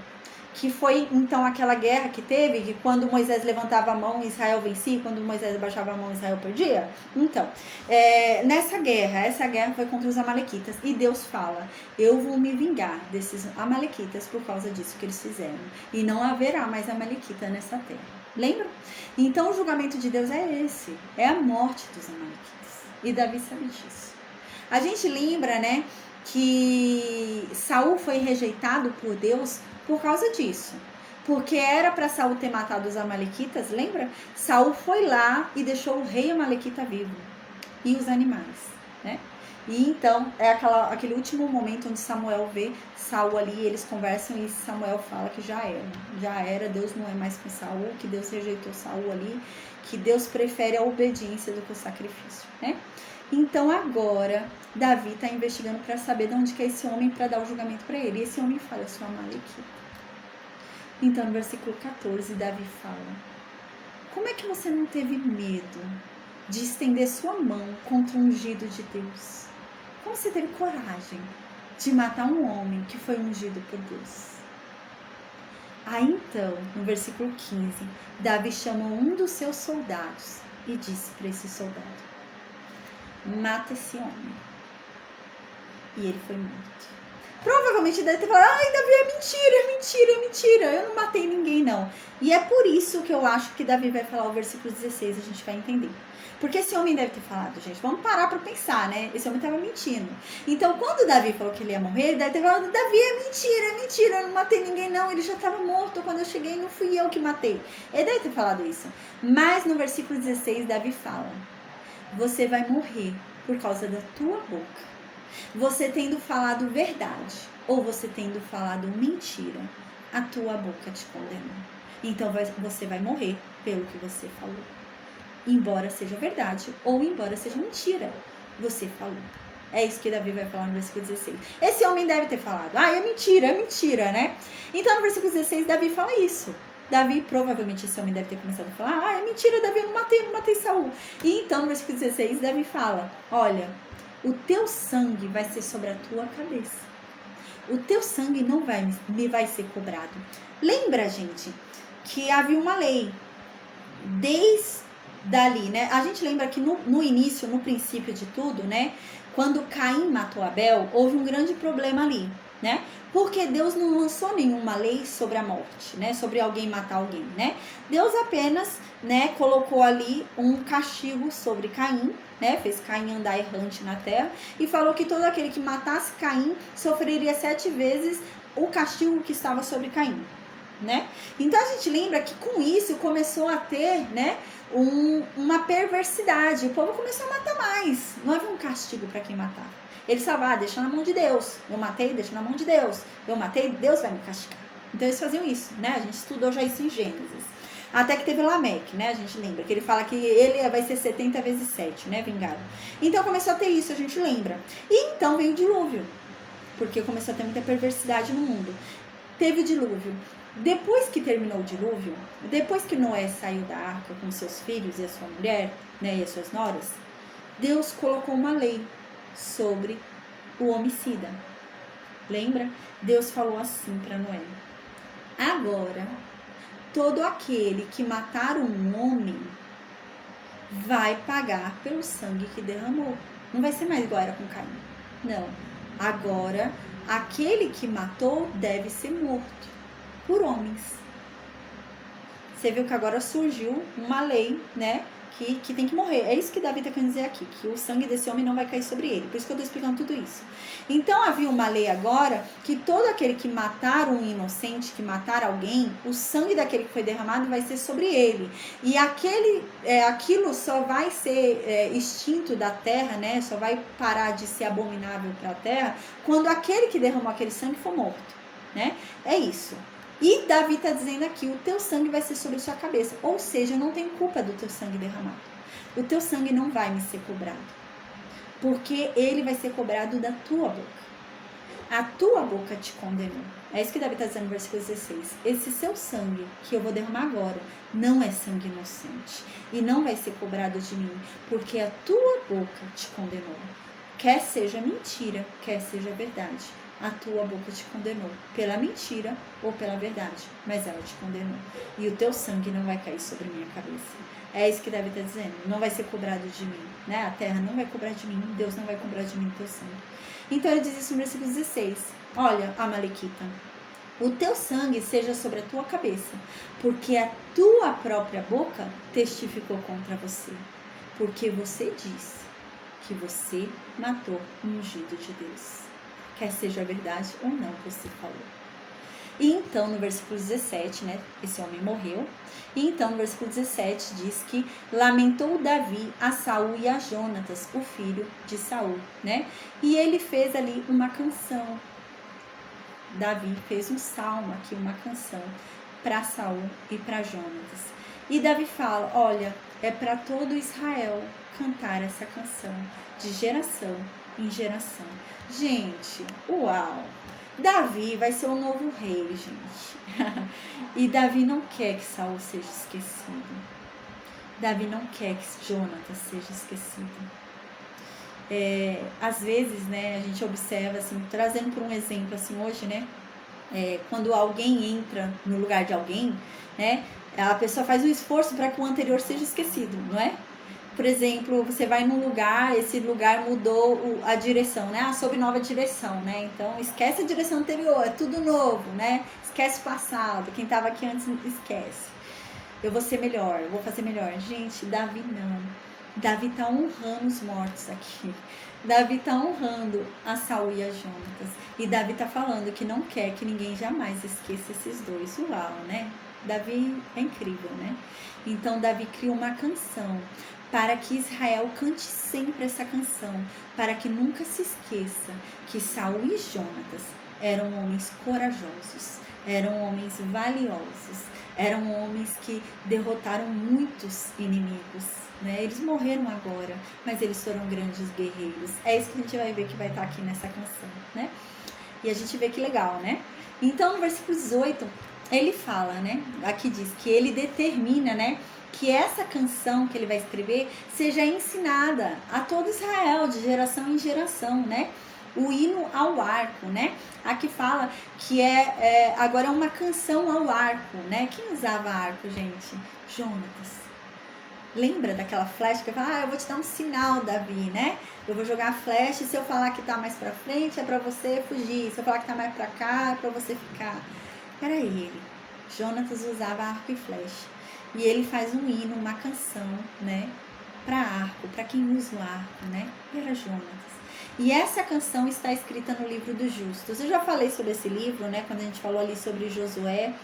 Que foi, então, aquela guerra que teve, que quando Moisés levantava a mão, Israel vencia, e quando Moisés baixava a mão, Israel perdia. Então, essa guerra foi contra os amalequitas, e Deus fala: eu vou me vingar desses amalequitas por causa disso que eles fizeram, e não haverá mais amalequita nessa terra. Lembra? Então, o julgamento de Deus é esse, é a morte dos amalequitas, e Davi sabe disso. A gente lembra, né, que Saul foi rejeitado por Deus por causa disso, porque era para Saul ter matado os amalequitas, lembra? Saul foi lá e deixou o rei amalequita vivo e os animais, né? E então é aquele último momento onde Samuel vê Saul ali, eles conversam e Samuel fala que já era, Deus não é mais com Saul, que Deus rejeitou Saul ali, que Deus prefere a obediência do que o sacrifício, né? Então agora Davi está investigando para saber de onde que é esse homem, para dar o julgamento para ele. E esse homem fala: eu sou amalequita. Então, no versículo 14, Davi fala: como é que você não teve medo de estender sua mão contra o ungido de Deus? Como você teve coragem de matar um homem que foi ungido por Deus? Aí então, no versículo 15, Davi chamou um dos seus soldados e disse para esse soldado: mata esse homem. E ele foi morto. Provavelmente deve ter falado: ai, Davi, é mentira, eu não matei ninguém não. E é por isso que eu acho que Davi vai falar o versículo 16, a gente vai entender. Porque esse homem deve ter falado, gente, vamos parar pra pensar, né? Esse homem estava mentindo. Então, quando Davi falou que ele ia morrer, ele deve ter falado: Davi, é mentira, eu não matei ninguém não, ele já estava morto quando eu cheguei, não fui eu que matei. Ele deve ter falado isso. Mas no versículo 16, Davi fala: você vai morrer por causa da tua boca. Você tendo falado verdade ou você tendo falado mentira, a tua boca te condenou. Então você vai morrer pelo que você falou. Embora seja verdade ou embora seja mentira, você falou. É isso que Davi vai falar no versículo 16. Esse homem deve ter falado: ah, é mentira, né? Então no versículo 16, Davi fala isso. Davi, provavelmente esse homem deve ter começado a falar: ah, é mentira, Davi, eu não matei Saul. E então no versículo 16, Davi fala: olha, o teu sangue vai ser sobre a tua cabeça. O teu sangue não vai ser cobrado. Lembra, gente, que havia uma lei. Desde dali, né? A gente lembra que no início, no princípio de tudo, né? Quando Caim matou Abel, houve um grande problema ali, né? Porque Deus não lançou nenhuma lei sobre a morte, né? Sobre alguém matar alguém, né? Deus apenas, né, colocou ali um castigo sobre Caim, né? Fez Caim andar errante na terra e falou que todo aquele que matasse Caim sofreria 7 vezes o castigo que estava sobre Caim, né? Então a gente lembra que com isso começou a ter, né, uma perversidade. O povo começou a matar mais. Não havia um castigo para quem matar. Eles falavam: deixa na mão de Deus. Eu matei, deixa na mão de Deus. Eu matei, Deus vai me castigar. Então eles faziam isso, né? A gente estudou já isso em Gênesis. Até que teve Lameque, né? A gente lembra que ele fala que ele vai ser 70 vezes 7, né? Vingado. Então começou a ter isso, a gente lembra. E então veio o dilúvio, porque começou a ter muita perversidade no mundo. Teve o dilúvio. Depois que terminou o dilúvio, depois que Noé saiu da arca com seus filhos e a sua mulher, né, e as suas noras, Deus colocou uma lei sobre o homicida. Lembra? Deus falou assim para Noé: agora, todo aquele que matar um homem vai pagar pelo sangue que derramou. Não vai ser mais igual era com Caim. Não. Agora, aquele que matou deve ser morto por homens. Você viu que agora surgiu uma lei, né, que tem que morrer. É isso que Davi está querendo dizer aqui, que o sangue desse homem não vai cair sobre ele. Por isso que eu estou explicando tudo isso. Então havia uma lei agora que todo aquele que matar um inocente, que matar alguém, o sangue daquele que foi derramado vai ser sobre ele. E aquilo só vai ser extinto da terra, né? Só vai parar de ser abominável para a terra quando aquele que derramou aquele sangue for morto, né? É isso. E Davi está dizendo aqui: o teu sangue vai ser sobre a sua cabeça. Ou seja, eu não tenho culpa do teu sangue derramado. O teu sangue não vai me ser cobrado. Porque ele vai ser cobrado da tua boca. A tua boca te condenou. É isso que Davi está dizendo no versículo 16. Esse seu sangue que eu vou derramar agora não é sangue inocente. E não vai ser cobrado de mim. Porque a tua boca te condenou. Quer seja mentira, quer seja verdade. A tua boca te condenou pela mentira ou pela verdade, mas ela te condenou. E o teu sangue não vai cair sobre minha cabeça. É isso que Davi está dizendo. Não vai ser cobrado de mim, né? A terra não vai cobrar de mim, Deus não vai cobrar de mim o teu sangue. Então ele diz isso no versículo 16. Olha, Amalequita, o teu sangue seja sobre a tua cabeça, porque a tua própria boca testificou contra você. Porque você disse que você matou o ungido de Deus. Quer seja verdade ou não que você falou. E então no versículo 17, né, esse homem morreu. E então no versículo 17 diz que lamentou Davi a Saul e a Jonatas, o filho de Saul, né? E ele fez ali uma canção. Davi fez um salmo aqui, uma canção para Saul e para Jonatas. E Davi fala: olha, é para todo Israel cantar essa canção de geração em geração. Gente, uau! Davi vai ser o novo rei, gente. E Davi não quer que Saul seja esquecido. Davi não quer que Jonatas seja esquecido. Às vezes, né, a gente observa, assim, trazendo por um exemplo, assim, hoje, né, quando alguém entra no lugar de alguém, né, a pessoa faz um esforço para que o anterior seja esquecido, não é? Por exemplo, você vai num lugar, esse lugar mudou a direção, né? Sob nova direção, né? Então, esquece a direção anterior, é tudo novo, né? Esquece o passado, quem estava aqui antes esquece. Eu vou ser melhor, eu vou fazer melhor. Gente, Davi não. Davi tá honrando os mortos aqui. Davi tá honrando a Saul e a Jonatas. E Davi tá falando que não quer que ninguém jamais esqueça esses dois. Uau, né? Davi é incrível, né? Então, Davi criou uma canção para que Israel cante sempre essa canção, para que nunca se esqueça que Saul e Jonatas eram homens corajosos, eram homens valiosos, eram homens que derrotaram muitos inimigos, né? Eles morreram agora, mas eles foram grandes guerreiros. É isso que a gente vai ver que vai estar aqui nessa canção, né? E a gente vê que legal, né? Então, no versículo 18, ele fala, né? Aqui diz que ele determina, né, que essa canção que ele vai escrever seja ensinada a todo Israel, de geração em geração, né? O hino ao arco, né? Aqui fala que agora é uma canção ao arco, né? Quem usava arco, gente? Jonatas. Lembra daquela flecha que eu falo, eu vou te dar um sinal, Davi, né? Eu vou jogar a flecha e se eu falar que tá mais pra frente é pra você fugir. Se eu falar que tá mais pra cá é pra você ficar. Era ele. Jonatas usava arco e flecha. E ele faz um hino, uma canção, né? Pra arco, pra quem usa o arco, né? Era Jonatas. E essa canção está escrita no livro dos Justos. Eu já falei sobre esse livro, né? Quando a gente falou ali sobre Josué,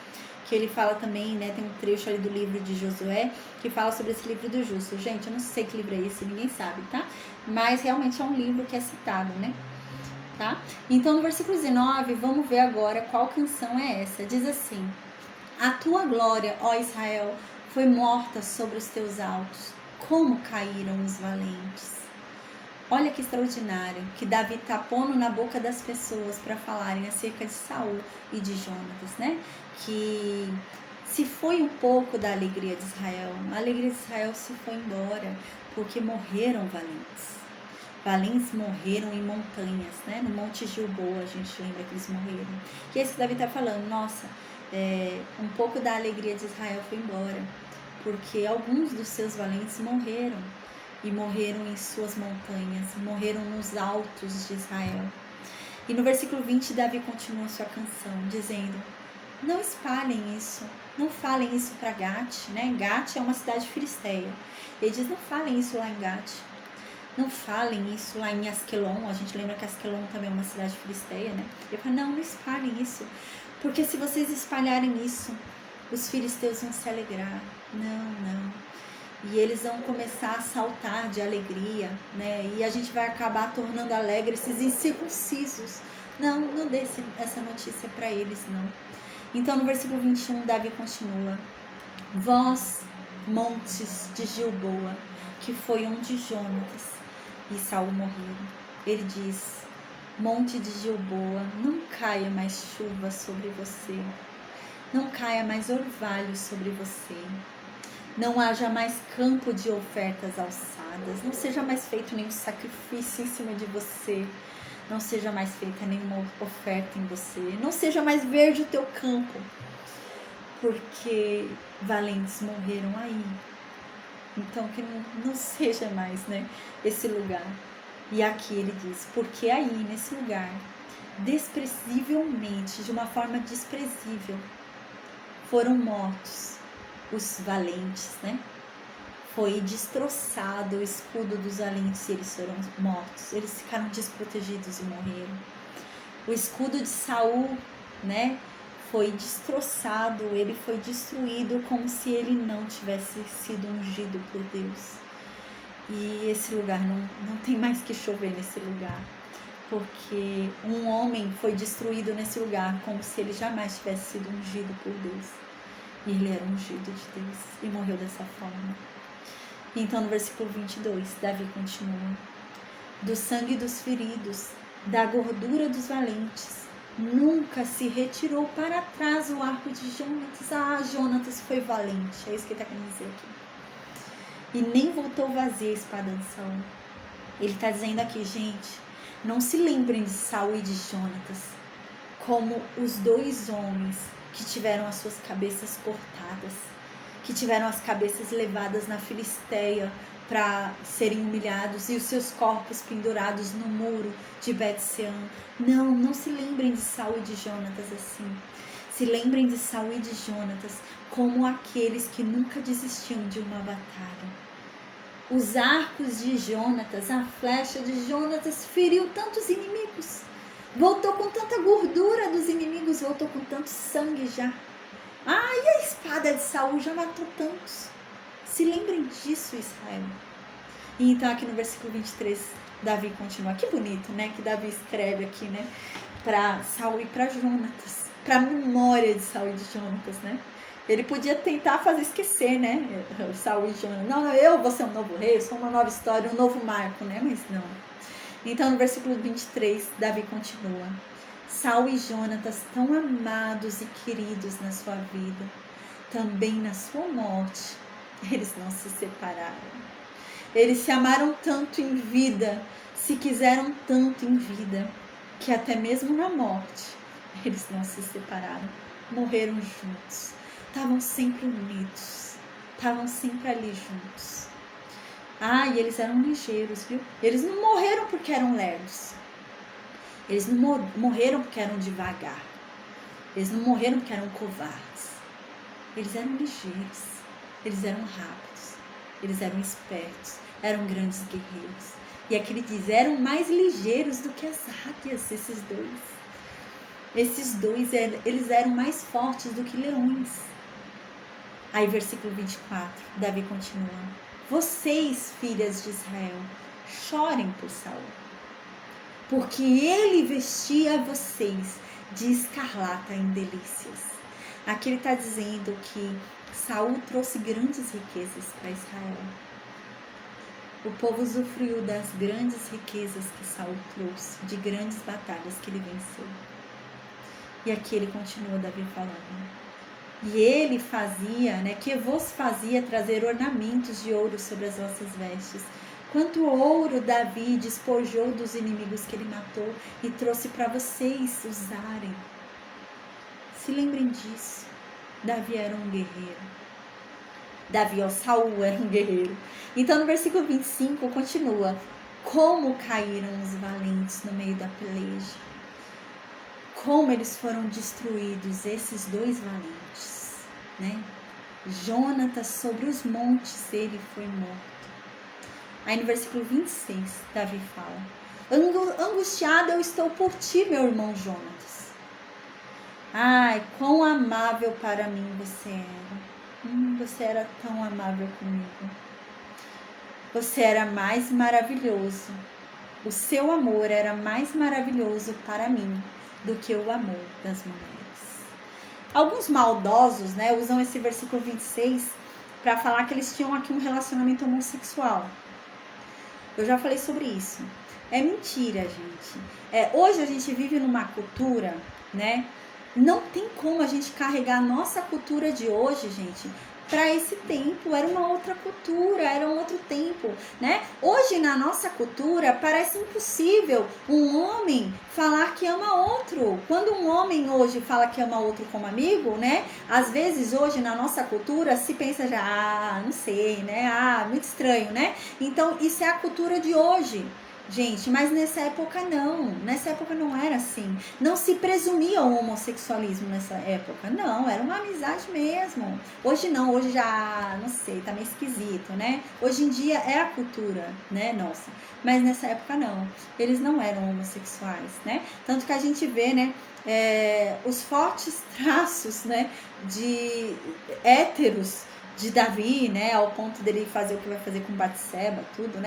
que ele fala também, né? Tem um trecho ali do livro de Josué que fala sobre esse livro dos Justos. Gente, eu não sei que livro é esse, ninguém sabe, tá? Mas realmente é um livro que é citado, né? Tá? Então, no versículo 19, vamos ver agora qual canção é essa. Diz assim: a tua glória, ó Israel, foi morta sobre os teus altos. Como caíram os valentes. Olha que extraordinário, que Davi está pondo na boca das pessoas para falarem acerca de Saul e de Jonatas, né? Que se foi um pouco da alegria de Israel, a alegria de Israel se foi embora, porque morreram valentes. Valentes morreram em montanhas, né? No Monte Gilboa, a gente lembra que eles morreram. E é isso que Davi está falando, nossa, um pouco da alegria de Israel foi embora, porque alguns dos seus valentes morreram. E morreram em suas montanhas, morreram nos altos de Israel. E no versículo 20, Davi continua sua canção, dizendo: não espalhem isso, não falem isso para Gate, né? Gate é uma cidade filisteia. Ele diz: não falem isso lá em Gate, não falem isso lá em Asquelon. A gente lembra que Asquelon também é uma cidade filisteia, né? Ele fala: não espalhem isso, porque se vocês espalharem isso, os filisteus vão se alegrar. Não. E eles vão começar a saltar de alegria, né? E a gente vai acabar tornando alegre esses incircuncisos. Não dê essa notícia para eles, não. Então, no versículo 21, Davi continua: vós, montes de Gilboa, que foi onde Jonatas e Saul morreram. Ele diz: monte de Gilboa, não caia mais chuva sobre você, não caia mais orvalho sobre você. Não haja mais campo de ofertas alçadas, não seja mais feito nenhum sacrifício em cima de você, não seja mais feita nenhuma oferta em você, não seja mais verde o teu campo, porque valentes morreram aí. Então que não seja mais, né, esse lugar. E aqui ele diz: porque aí, nesse lugar, desprezívelmente, de uma forma desprezível, foram mortos os valentes, né? Foi destroçado o escudo dos valentes e eles foram mortos. Eles ficaram desprotegidos e morreram. O escudo de Saul, né? Foi destroçado, ele foi destruído como se ele não tivesse sido ungido por Deus. E esse lugar não tem mais que chover nesse lugar, porque um homem foi destruído nesse lugar como se ele jamais tivesse sido ungido por Deus. E ele era ungido de Deus e morreu dessa forma. Então, no versículo 22, Davi continua: do sangue dos feridos, da gordura dos valentes, nunca se retirou para trás o arco de Jonatas. Ah, Jonatas foi valente, é isso que ele está querendo dizer aqui. E nem voltou vazia a espada de Saul. Ele está dizendo aqui, gente, não se lembrem de Saul e de Jonatas como os dois homens que tiveram as suas cabeças cortadas, que tiveram as cabeças levadas na Filisteia para serem humilhados e os seus corpos pendurados no muro de Bet-sean. Não se lembrem de Saul e de Jonatas assim. Se lembrem de Saul e de Jonatas como aqueles que nunca desistiam de uma batalha. Os arcos de Jonatas, a flecha de Jonatas feriu tantos inimigos. Voltou com tanta gordura dos inimigos, voltou com tanto sangue já. E a espada de Saul já matou tantos. Se lembrem disso, Israel. E então aqui no versículo 23, Davi continua. Que bonito, né? Que Davi escreve aqui, né? Para Saul e para Jonatas. Para a memória de Saul e de Jonatas, né? Ele podia tentar fazer esquecer, né? Saul e Jonatas. Não, eu vou ser um novo rei, eu sou uma nova história, um novo marco, né? Mas não. Então no versículo 23, Davi continua. Saul e Jonatas, tão amados e queridos na sua vida, também na sua morte, eles não se separaram. Eles se amaram tanto em vida, se quiseram tanto em vida, que até mesmo na morte, eles não se separaram. Morreram juntos, estavam sempre unidos, estavam sempre ali juntos. E eles eram ligeiros, viu? Eles não morreram porque eram lerdos. Eles não morreram porque eram devagar. Eles não morreram porque eram covardes. Eles eram ligeiros. Eles eram rápidos. Eles eram espertos. Eram grandes guerreiros. E aqui ele diz, eram mais ligeiros do que as águias, esses dois. Esses dois, eles eram mais fortes do que leões. Aí versículo 24, Davi continua. Vocês, filhas de Israel, chorem por Saul, porque ele vestia vocês de escarlata em delícias. Aqui ele está dizendo que Saul trouxe grandes riquezas para Israel. O povo usufruiu das grandes riquezas que Saul trouxe, de grandes batalhas que ele venceu. E aqui ele continua, Davi falando. E ele fazia, que vos fazia trazer ornamentos de ouro sobre as vossas vestes. Quanto ouro Davi despojou dos inimigos que ele matou e trouxe para vocês usarem. Se lembrem disso. Davi era um guerreiro. Saul era um guerreiro. Então no versículo 25 continua. Como caíram os valentes no meio da peleja. Como eles foram destruídos, esses dois valentes, né? Jonatas sobre os montes, ele foi morto. Aí no versículo 26, Davi fala, angustiado eu estou por ti, meu irmão Jonatas. Quão amável para mim você era. Você era tão amável comigo. Você era mais maravilhoso. O seu amor era mais maravilhoso para mim do que o amor das mulheres. Alguns maldosos, usam esse versículo 26 para falar que eles tinham aqui um relacionamento homossexual. Eu já falei sobre isso. É mentira, gente. Hoje a gente vive numa cultura, Não tem como a gente carregar a nossa cultura de hoje, gente, para esse tempo. Era uma outra cultura, era um outro tempo, Hoje na nossa cultura parece impossível um homem falar que ama outro. Quando um homem hoje fala que ama outro como amigo, às vezes hoje na nossa cultura se pensa já, não sei, muito estranho, Então isso é a cultura de hoje. Gente, mas nessa época não era assim, não se presumia o homossexualismo nessa época, não, era uma amizade mesmo. Hoje não, hoje já, não sei, tá meio esquisito, Hoje em dia é a cultura, nossa, mas nessa época não, eles não eram homossexuais, Tanto que a gente vê, os fortes traços, de héteros de Davi, ao ponto dele fazer o que vai fazer com Batseba, tudo,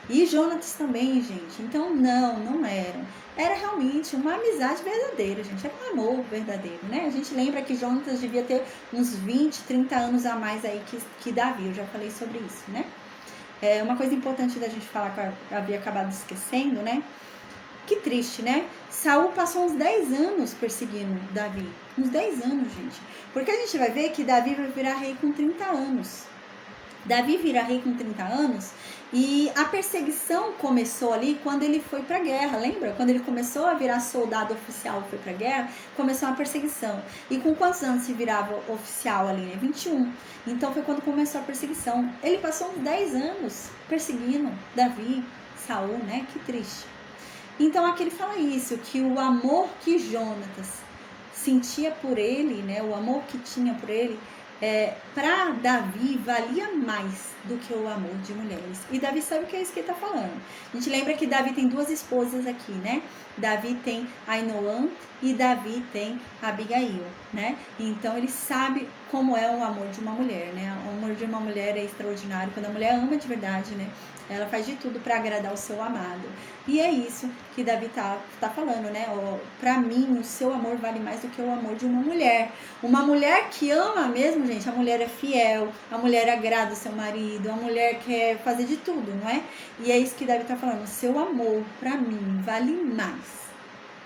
E Jonatas também, gente. Então, não eram. Era realmente uma amizade verdadeira, gente. Era um amor verdadeiro, A gente lembra que Jonatas devia ter uns 20, 30 anos a mais aí que Davi. Eu já falei sobre isso, Uma coisa importante da gente falar que eu havia acabado esquecendo, Que triste, né? Saul passou uns 10 anos perseguindo Davi. Uns 10 anos, gente. Porque a gente vai ver que Davi vai virar rei com 30 anos. Davi vira rei com 30 anos e a perseguição começou ali quando ele foi pra guerra, lembra? Quando ele começou a virar soldado oficial e foi pra guerra, começou uma perseguição. E com quantos anos se virava oficial ali, né? 21. Então foi quando começou a perseguição. Ele passou uns 10 anos perseguindo Davi, Saul, né? Que triste. Então aqui ele fala isso, que o amor que Jonatas sentia por ele, né? O amor que tinha por ele, para Davi valia mais do que o amor de mulheres. E Davi sabe o que é isso que ele está falando. A gente lembra que Davi tem duas esposas aqui, né? Davi tem Ainoã e Davi tem Abigail, né? Então ele sabe como é o amor de uma mulher, né? O amor de uma mulher é extraordinário. Quando a mulher ama de verdade, né? Ela faz de tudo para agradar o seu amado. E é isso que Davi tá falando, né? Para mim, o seu amor vale mais do que o amor de uma mulher. Uma mulher que ama mesmo, gente, a mulher é fiel, a mulher agrada o seu marido, a mulher quer fazer de tudo, não é? E é isso que Davi tá falando. O seu amor, para mim, vale mais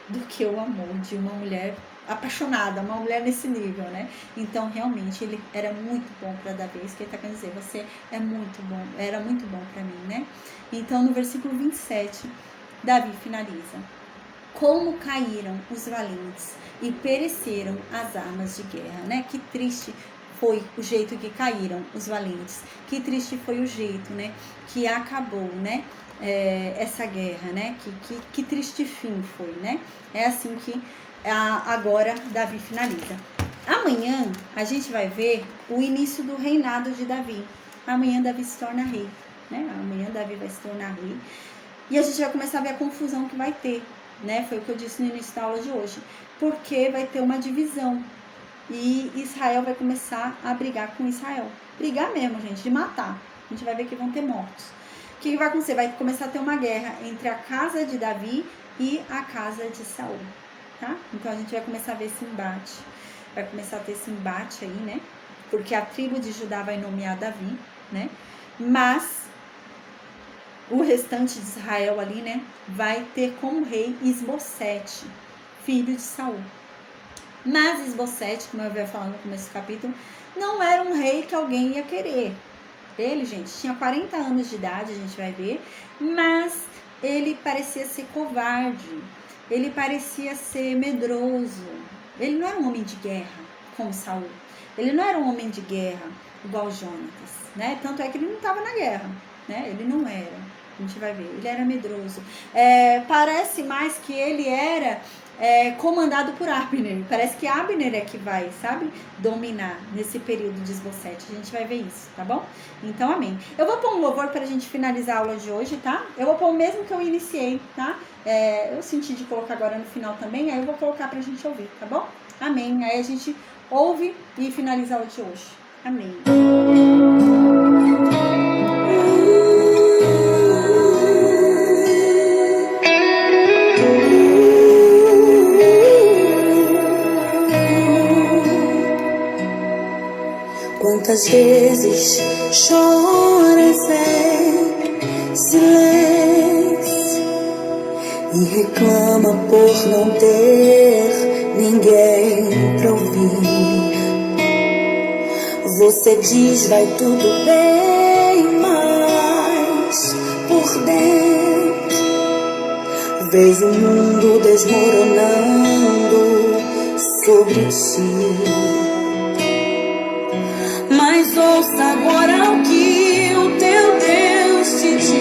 do que o amor de uma mulher apaixonada, uma mulher nesse nível, né? Então, realmente, ele era muito bom para Davi. Isso que ele tá querendo dizer, você é muito bom, era muito bom para mim, né? Então, no versículo 27, Davi finaliza: como caíram os valentes e pereceram as armas de guerra, né? Que triste foi o jeito que caíram os valentes, que triste foi o jeito, né? Que acabou, né? Essa guerra, né? Que triste fim foi, né? É assim que agora Davi finaliza. Amanhã a gente vai ver o início do reinado de Davi. Amanhã Davi se torna rei, né? Amanhã Davi vai se tornar rei. E a gente vai começar a ver a confusão que vai ter, né? Foi o que eu disse no início da aula de hoje. Porque vai ter uma divisão. E Israel vai começar a brigar com Israel. Brigar mesmo, gente, de matar. A gente vai ver que vão ter mortos. O que vai acontecer? Vai começar a ter uma guerra entre a casa de Davi e a casa de Saul. Tá? Então a gente vai começar a ver esse embate. Vai começar a ter esse embate aí, né? Porque a tribo de Judá vai nomear Davi, né? Mas o restante de Israel ali, né? Vai ter como rei Isbosete, filho de Saul. Mas Isbosete, como eu havia falado no começo do capítulo, não era um rei que alguém ia querer. Ele, gente, tinha 40 anos de idade, a gente vai ver, mas ele parecia ser covarde. Ele parecia ser medroso. Ele não era um homem de guerra, como Saul. Ele não era um homem de guerra, igual Jonatas, né? Tanto é que ele não estava na guerra, né? Ele não era. A gente vai ver. Ele era medroso. Parece mais que ele era comandado por Abner. Parece que Abner é que vai, sabe? Dominar nesse período de Isbosete. A gente vai ver isso, tá bom? Então, amém. Eu vou pôr um louvor pra gente finalizar a aula de hoje, tá? Eu vou pôr o mesmo que eu iniciei, tá? Eu senti de colocar agora no final também, aí eu vou colocar pra gente ouvir, tá bom? Amém. Aí a gente ouve e finaliza a aula de hoje. Amém. Quantas vezes choras em silêncio e reclama por não ter ninguém pra ouvir. Você diz vai tudo bem, mas por dentro vês o mundo desmoronando sobre ti. Mas ouça agora o que o teu Deus te diz.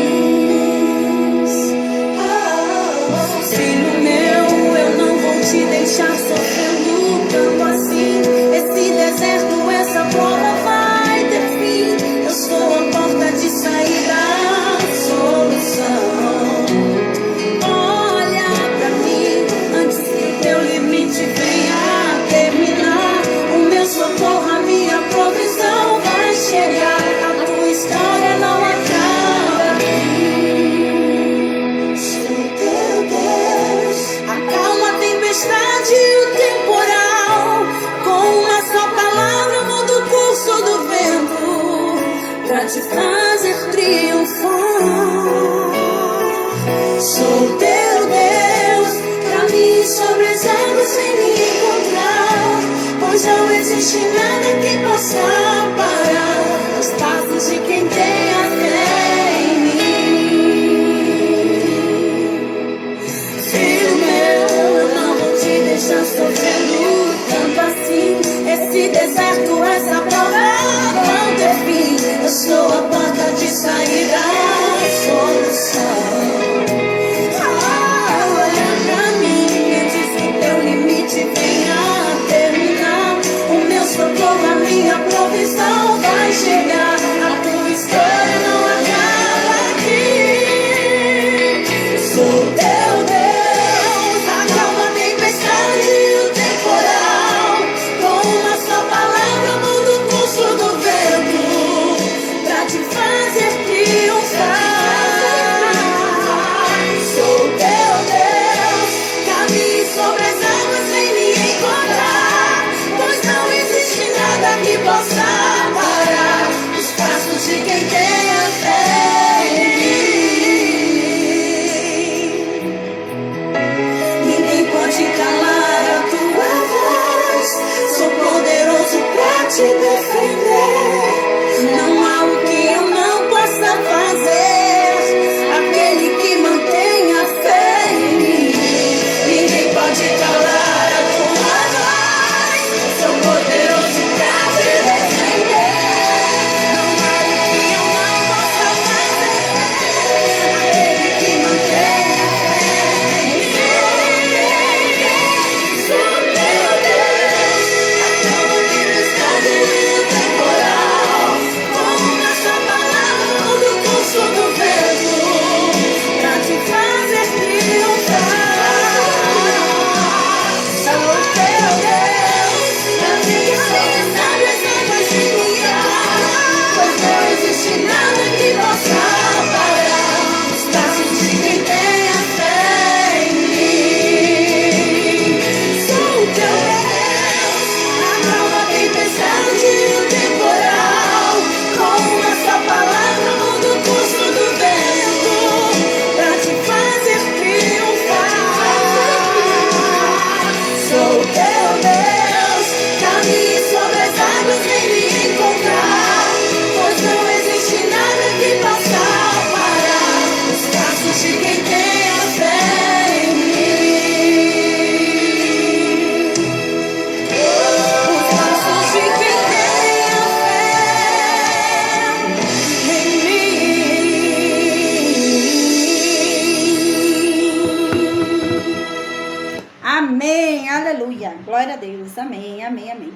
Filho meu, eu não vou te deixar sofrendo tanto assim. Esse deserto, essa prova vai ter fim. Eu sou a porta de saída, a solução. Olha pra mim, antes que o teu limite venha a terminar. Aleluia. Glória a Deus. Amém, amém, amém.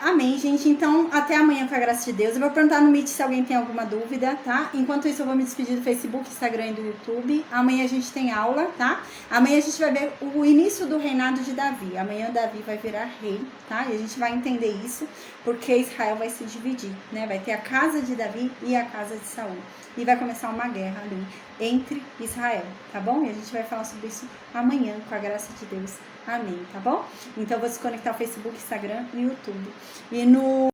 Amém, gente. Então, até amanhã com a graça de Deus. Eu vou perguntar no Meet se alguém tem alguma dúvida, tá? Enquanto isso, eu vou me despedir do Facebook, Instagram e do YouTube. Amanhã a gente tem aula, tá? Amanhã a gente vai ver o início do reinado de Davi. Amanhã Davi vai virar rei, tá? E a gente vai entender isso, porque Israel vai se dividir, né? Vai ter a casa de Davi e a casa de Saul. E vai começar uma guerra ali entre Israel, tá bom? E a gente vai falar sobre isso amanhã, com a graça de Deus. Amém, tá bom? Então, eu vou desconectar o Facebook, Instagram e YouTube. E no